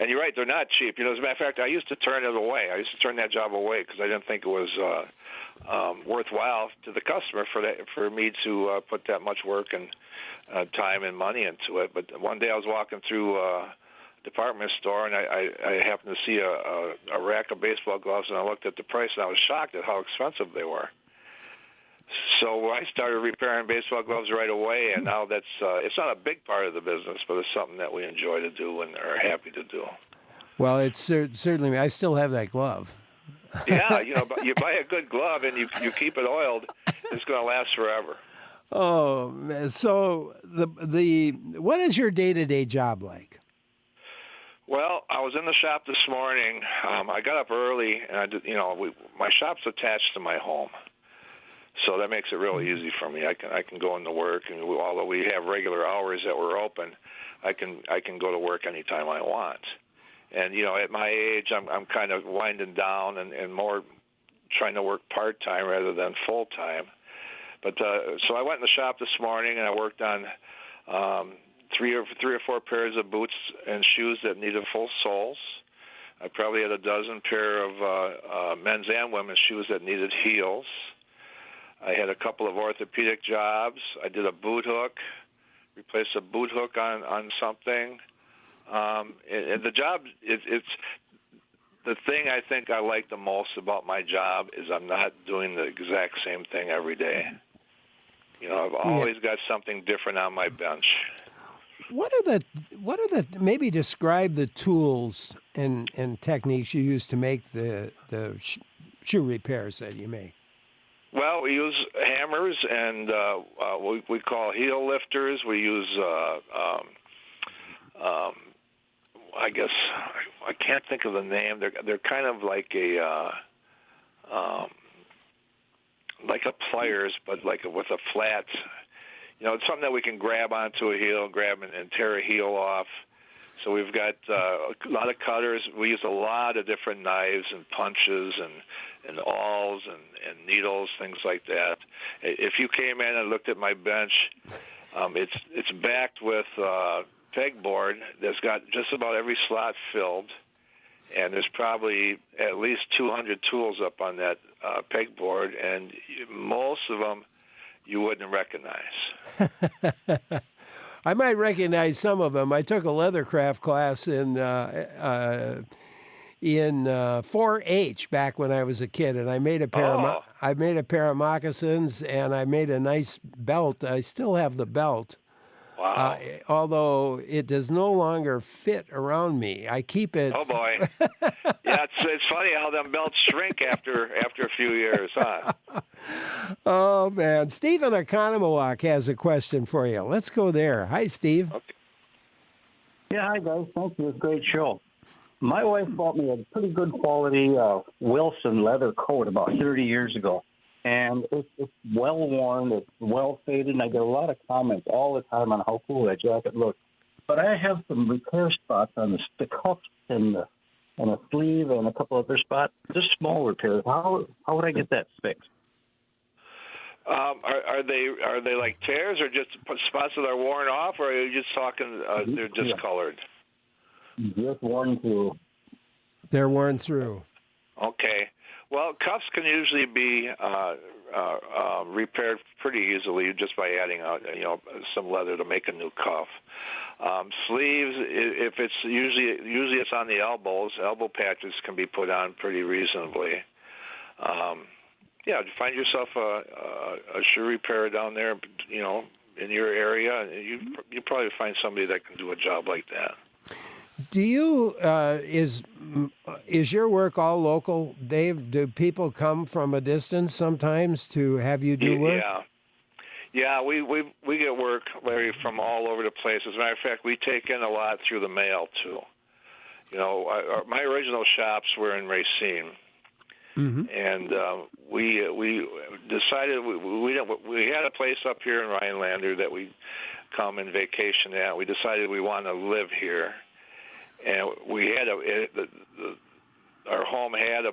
And you're right, they're not cheap. As a matter of fact, I used to turn it away. I used to turn that job away because I didn't think it was worthwhile to the customer for me to put that much work and time and money into it. But one day I was walking through a department store, and I happened to see a rack of baseball gloves, and I looked at the price, and I was shocked at how expensive they were. So I started repairing baseball gloves right away, and now it's not a big part of the business, but it's something that we enjoy to do and are happy to do. Well, it's certainly, I still have that glove. Yeah, but you buy a good glove and you keep it oiled, it's going to last forever. Oh, man. So what is your day-to-day job like? Well, I was in the shop this morning. I got up early, and I did, my shop's attached to my home. So that makes it really easy for me. I can go into work, and although we have regular hours that we're open, I can go to work anytime I want. And at my age, I'm kind of winding down and more trying to work part time rather than full time. But so I went in the shop this morning, and I worked on three or four pairs of boots and shoes that needed full soles. I probably had a dozen pair of men's and women's shoes that needed heels. I had a couple of orthopedic jobs. I did a boot hook, replaced a boot hook on something. And the job, it's the thing I think I like the most about my job is I'm not doing the exact same thing every day. I've always got something different on my bench. What are the maybe describe the tools and techniques you use to make the shoe repairs that you make? Well, we use hammers and we call heel lifters. We use, I guess, I can't think of the name. They're kind of like a pliers, but with a flat. It's something that we can grab onto a heel, grab and tear a heel off. So we've got a lot of cutters. We use a lot of different knives and punches and awls and needles, things like that. If you came in and looked at my bench, it's backed with pegboard that's got just about every slot filled, and there's probably at least 200 tools up on that pegboard, and most of them you wouldn't recognize. I might recognize some of them. I took a leathercraft class in 4-H back when I was a kid, and I made a pair of moccasins, and I made a nice belt. I still have the belt. Wow. Although it does no longer fit around me. I keep it. Oh boy. Yeah, it's funny how them belts shrink after a few years, huh? Oh man, Steve in Oconomowoc has a question for you. Let's go there. Hi, Steve. Okay. Yeah, hi guys. Thanks for this great show. My wife bought me a pretty good quality Wilson leather coat about 30 years ago. And it's well worn, it's well faded, and I get a lot of comments all the time on how cool that jacket looks. But I have some repair spots on the cuffs and a sleeve and a couple other spots, just small repairs. How would I get that fixed? Are they like tears or just spots that are worn off, or are you just talking they're discolored? Just worn through. They're worn through. Okay. Well, cuffs can usually be repaired pretty easily just by adding some leather to make a new cuff. Sleeves, if it's usually it's on the elbows. Elbow patches can be put on pretty reasonably. Find yourself a shoe repairer down there, in your area, and you probably find somebody that can do a job like that. Do you is your work all local, Dave? Do people come from a distance sometimes to have you do work? Yeah, we get work, Larry, from all over the place. As a matter of fact, we take in a lot through the mail too. My original shops were in Racine, and we decided we had a place up here in Rhinelander that we come and vacation at. We decided we want to live here. And we had our home had a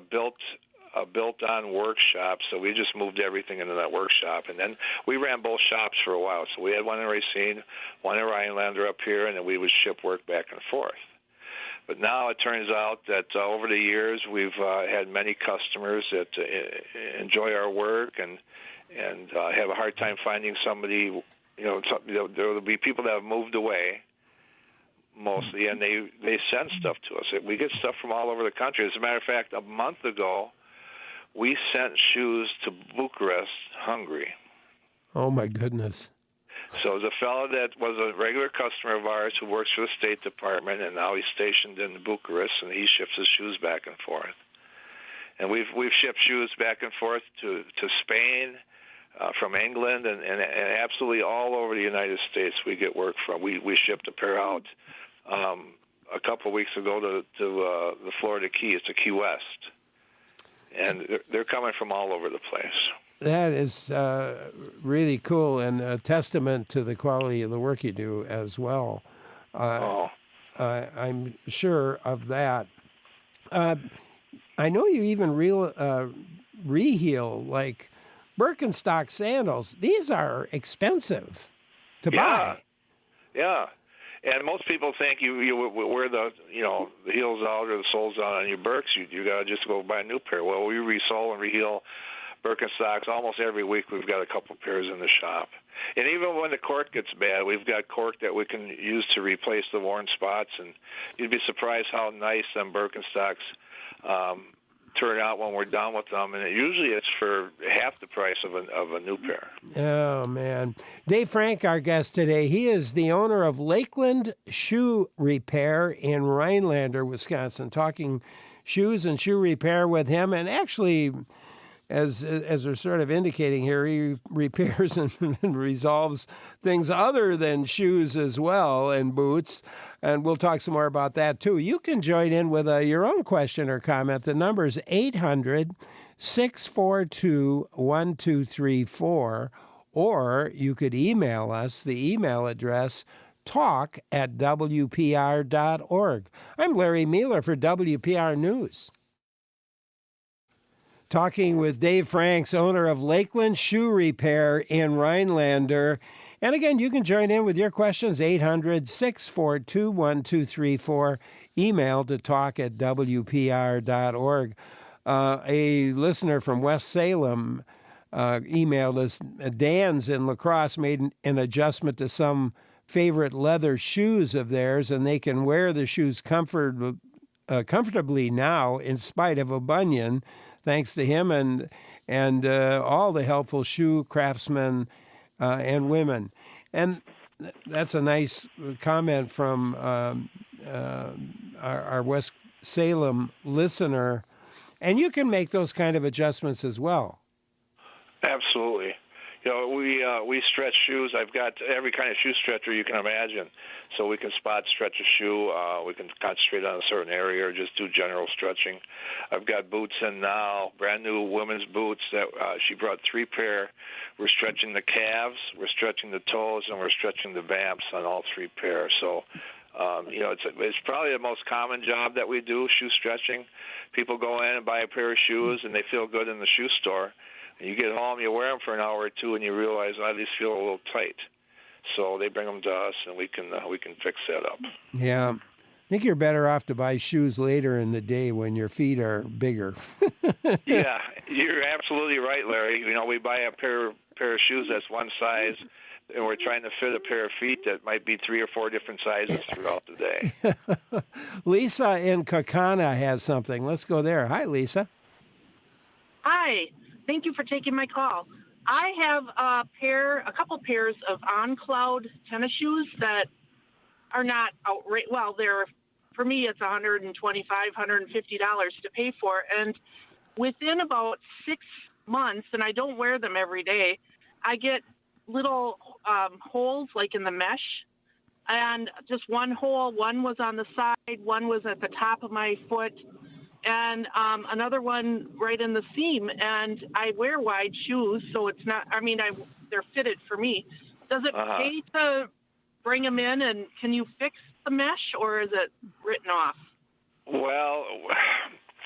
built-on workshop, so we just moved everything into that workshop. And then we ran both shops for a while. So we had one in Racine, one in Rhinelander up here, and then we would ship work back and forth. But now it turns out that over the years we've had many customers that enjoy our work and have a hard time finding somebody. There will be people that have moved away. Mostly, and they send stuff to us. We get stuff from all over the country. As a matter of fact, a month ago, we sent shoes to Bucharest, Hungary. Oh, my goodness. So the fellow that was a regular customer of ours who works for the State Department, and now he's stationed in Bucharest, and he ships his shoes back and forth. And we've shipped shoes back and forth to Spain, from England, and absolutely all over the United States we get work from. We shipped a pair out a couple of weeks ago to the Florida Keys, to Key West. And they're coming from all over the place. That is really cool and a testament to the quality of the work you do as well. I'm sure of that. I know you even re-heel, like Birkenstock sandals. These are expensive to buy. Yeah. And most people think you wear the heels out or the soles out on your Birks. You got to just go buy a new pair. Well, we resole and reheel Birkenstocks almost every week. We've got a couple pairs in the shop. And even when the cork gets bad, we've got cork that we can use to replace the worn spots. And you'd be surprised how nice them Birkenstocks turn out when we're done with them, and usually it's for half the price of a new pair. Oh, man. Dave Frank, our guest today, he is the owner of Lakeland Shoe Repair in Rhinelander, Wisconsin. Talking shoes and shoe repair with him, and actually, as we're sort of indicating here, he repairs and resolves things other than shoes as well, and boots. And we'll talk some more about that, too. You can join in with your own question or comment. The number is 800-642-1234, or you could email us. The email address, talk@wpr.org. I'm Larry Mueller for WPR News. Talking with Dave Franks, owner of Lakeland Shoe Repair in Rhinelander. And again, you can join in with your questions, 800-642-1234. Email to talk@wpr.org. A listener from West Salem emailed us. Dan's in La Crosse made an adjustment to some favorite leather shoes of theirs, and they can wear the shoes comfortably now in spite of a bunion, thanks to him and all the helpful shoe craftsmen and women. And that's a nice comment from our West Salem listener. And you can make those kind of adjustments as well. Absolutely. We stretch shoes. I've got every kind of shoe stretcher you can imagine. So we can spot stretch a shoe. We can concentrate on a certain area or just do general stretching. I've got boots in now, brand new women's boots that she brought 3 pair. We're stretching the calves, we're stretching the toes, and we're stretching the vamps on all 3 pairs. So, it's probably the most common job that we do, shoe stretching. People go in and buy a pair of shoes, and they feel good in the shoe store. And you get home, you wear them for an hour or two, and you realize, I just feel a little tight. So they bring them to us, and we can fix that up. Yeah. I think you're better off to buy shoes later in the day when your feet are bigger. Yeah, you're absolutely right, Larry. You know, we buy a pair of shoes that's one size, and we're trying to fit a pair of feet that might be 3 or 4 different sizes throughout the day. Lisa in Kakana has something. Let's go there. Hi, Lisa. Hi. Thank you for taking my call. I have a couple pairs of On-Cloud tennis shoes that are not outright. Well, for me, it's $125, $150 to pay for. And within about 6 months, and I don't wear them every day, I get little holes like in the mesh. And just one hole, one was on the side, one was at the top of my foot, and another one right in the seam. And I wear wide shoes, so it's not, they're fitted for me. Does it pay to bring them in, and can you fix the mesh, or is it written off? Well,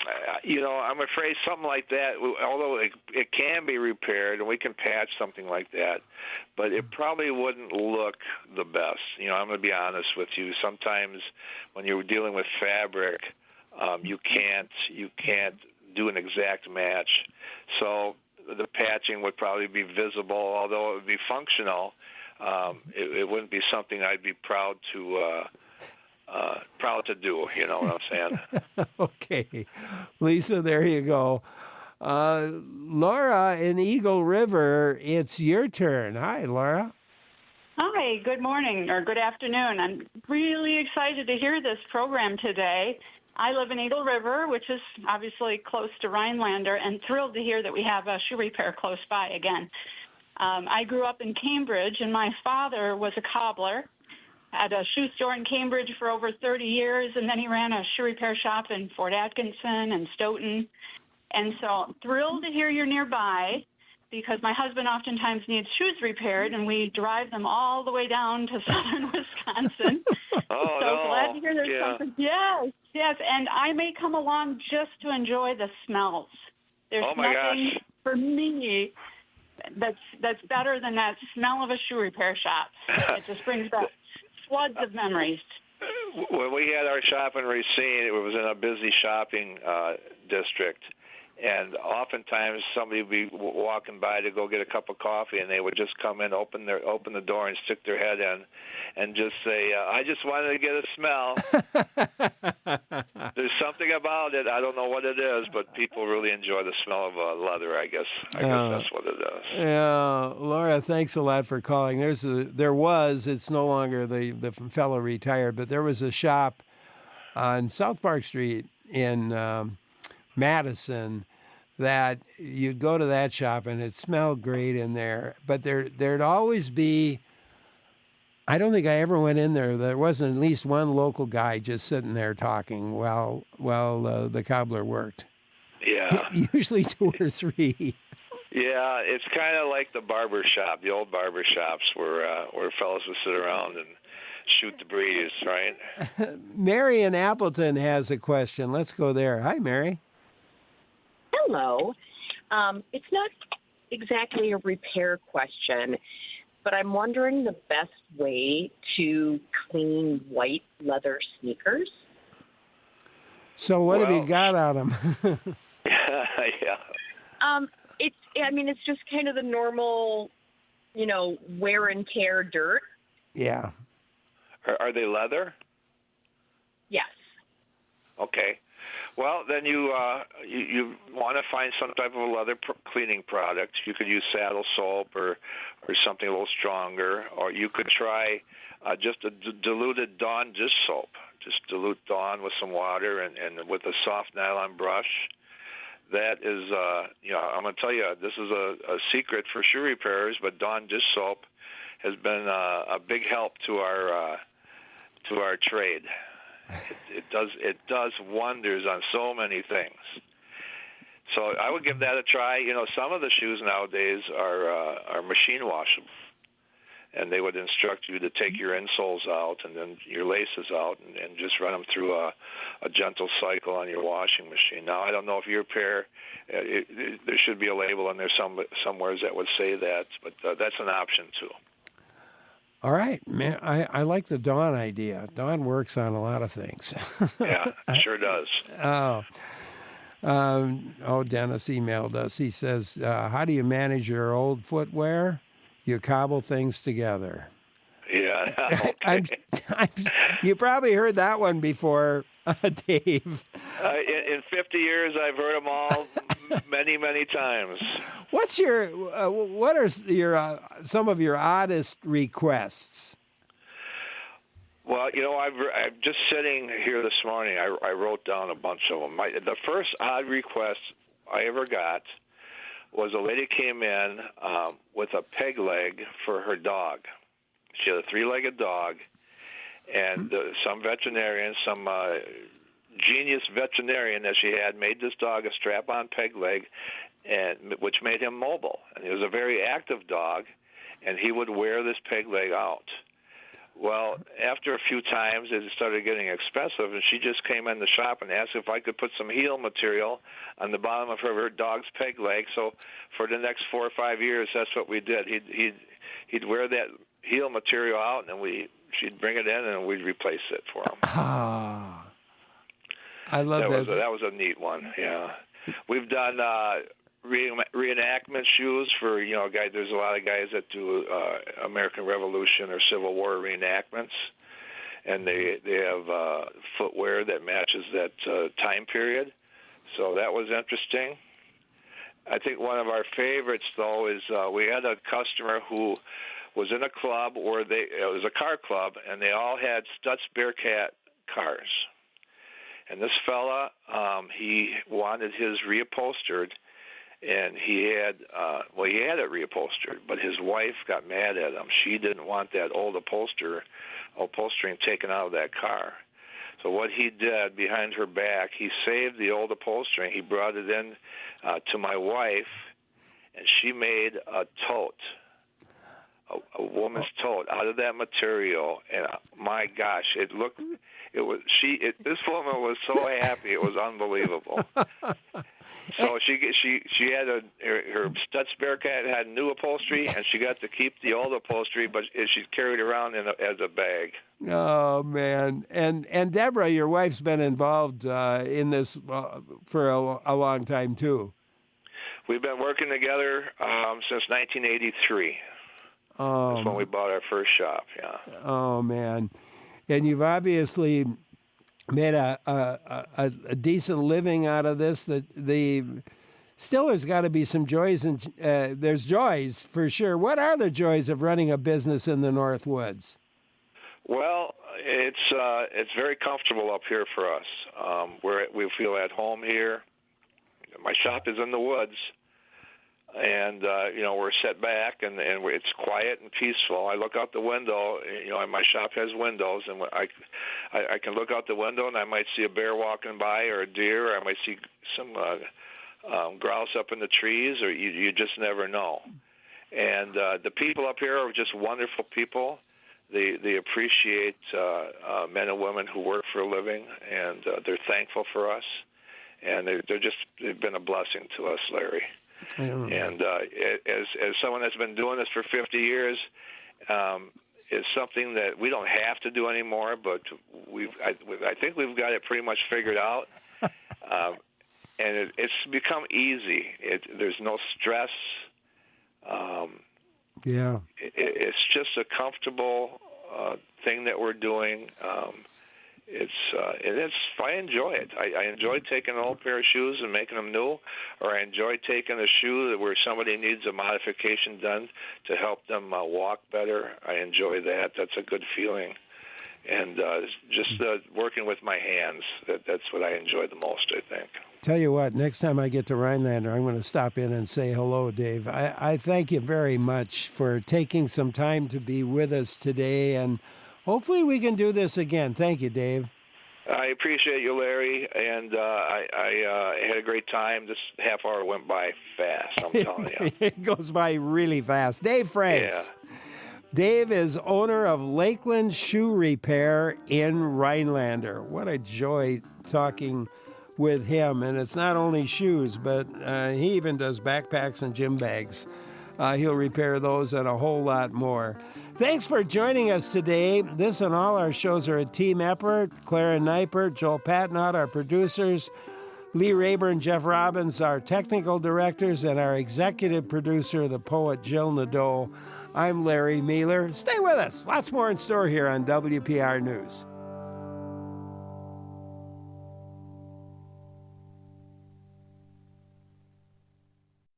I'm afraid something like that, although it can be repaired and we can patch something like that, but it probably wouldn't look the best. I'm going to be honest with you. Sometimes when you're dealing with fabric, you can't do an exact match. So the patching would probably be visible, although it would be functional. It wouldn't be something I'd be proud to do. You know what I'm saying? Okay. Lisa, there you go. Laura in Eagle River, it's your turn. Hi, Laura. Hi, good morning or good afternoon. I'm really excited to hear this program today. I live in Eagle River, which is obviously close to Rhinelander, and thrilled to hear that we have a shoe repair close by again. I grew up in Cambridge, and my father was a cobbler, had a shoe store in Cambridge for over 30 years, and then he ran a shoe repair shop in Fort Atkinson and Stoughton. And so thrilled to hear you're nearby, because my husband oftentimes needs shoes repaired, and we drive them all the way down to southern Wisconsin. Oh, so no. glad to hear there's something. Yes, and I may come along just to enjoy the smells. There's nothing for me that's better than that smell of a shoe repair shop. It just brings back floods of memories. When we had our shop in Racine, it was in a busy shopping district. And oftentimes somebody would be walking by to go get a cup of coffee, and they would just come in, open the door, and stick their head in, and just say, "I just wanted to get a smell." There's something about it. I don't know what it is, but people really enjoy the smell of leather. I guess that's what it is. Yeah, Laura, thanks a lot for calling. It's no longer the fellow retired, but there was a shop on South Park Street in Madison, that you'd go to that shop and it smelled great in there, but there'd always be, I don't think I ever went in there, there wasn't at least one local guy just sitting there talking while the cobbler worked. Yeah. Usually 2 or 3. Yeah, it's kind of like the barber shop, the old barber shops where fellas would sit around and shoot the breeze, right? Mary in Appleton has a question. Let's go there. Hi, Mary. Hello. It's not exactly a repair question, but I'm wondering the best way to clean white leather sneakers. So what have you got on them? Yeah. It's just kind of the normal, wear and tear dirt. Yeah. Are they leather? Yes. Okay. Well, then you want to find some type of a leather cleaning product. You could use saddle soap or something a little stronger, or you could try just a diluted Dawn dish soap. Just dilute Dawn with some water and with a soft nylon brush. That is, I'm going to tell you, this is a secret for shoe repairers, but Dawn dish soap has been a big help to our trade. It does wonders on so many things. So I would give that a try. Some of the shoes nowadays are machine washable, and they would instruct you to take your insoles out and then your laces out and just run them through a gentle cycle on your washing machine. Now, I don't know if your pair, there should be a label in there somewhere that would say that, but that's an option too. All right, man. I like the Dawn idea. Dawn works on a lot of things. Yeah, sure does. Dennis emailed us. He says, how do you manage your old footwear? You cobble things together. Yeah. Okay. You probably heard that one before, Dave. In 50 years, I've heard them all many, many times. What are your some of your oddest requests? Well, I'm just sitting here this morning. I wrote down a bunch of them. The first odd request I ever got was a lady came in with a peg leg for her dog. She had a 3-legged dog, and some veterinarian, some genius veterinarian that she had, made this dog a strap-on peg leg, which made him mobile. And he was a very active dog, and he would wear this peg leg out. Well, after a few times, it started getting expensive, and she just came in the shop and asked if I could put some heel material on the bottom of her dog's peg leg. So for the next 4 or 5 years, that's what we did. He'd wear that heel material out, and she'd bring it in, and we'd replace it for him. Ah, I love that. That was a neat one. Yeah, we've done reenactment shoes for guys. There's a lot of guys that do American Revolution or Civil War reenactments, and they have footwear that matches that time period. So that was interesting. I think one of our favorites, though, is we had a customer who was in a club where it was a car club, and they all had Stutz Bearcat cars. And this fella, he wanted his reupholstered, and he had it reupholstered, but his wife got mad at him. She didn't want that old upholstering taken out of that car. So what he did behind her back, he saved the old upholstering. He brought it in to my wife, and she made a tote, a woman's tote out of that material. And my gosh, this woman was so happy. It was unbelievable. So she had her Stutz Bearcat had new upholstery, and she got to keep the old upholstery, but she carried it around as a bag. Oh man! And Deborah, your wife's been involved in this for a long time too. We've been working together since 1983. That's when we bought our first shop. Yeah. Oh man! And you've obviously made a decent living out of this. Still, there's got to be some joys, and there's joys for sure. What are the joys of running a business in the North Woods? Well, it's very comfortable up here for us. We feel at home here. My shop is in the woods, and we're set back, and it's quiet and peaceful. I look out the window, and my shop has windows, and I can look out the window, and I might see a bear walking by, or a deer, or I might see some grouse up in the trees, or you just never know. And the people up here are just wonderful people. They appreciate men and women who work for a living, and they're thankful for us, and they've been a blessing to us, Larry. And as someone that's been doing this for 50 years, it's something that we don't have to do anymore, but I think we've got it pretty much figured out. And it's become easy. There's no stress. Yeah. It's just a comfortable thing that we're doing. I enjoy it. I enjoy taking an old pair of shoes and making them new, or I enjoy taking a shoe where somebody needs a modification done to help them walk better. I enjoy that. That's a good feeling. And just working with my hands, that's what I enjoy the most, I think. Tell you what, next time I get to Rhinelander, I'm going to stop in and say hello, Dave. I thank you very much for taking some time to be with us today, and hopefully we can do this again. Thank you, Dave. I appreciate you, Larry, and I had a great time. This half hour went by fast, I'm telling you. It goes by really fast. Dave Franks. Yeah. Dave is owner of Lakeland Shoe Repair in Rhinelander. What a joy talking with him. And it's not only shoes, but he even does backpacks and gym bags. He'll repair those and a whole lot more. Thanks for joining us today. This and all our shows are a team effort. Clara Neipert, Joel Patnott, our producers. Lee Rayburn, Jeff Robbins, our technical directors, and our executive producer, the poet Jill Nadeau. I'm Larry Mealer. Stay with us. Lots more in store here on WPR News.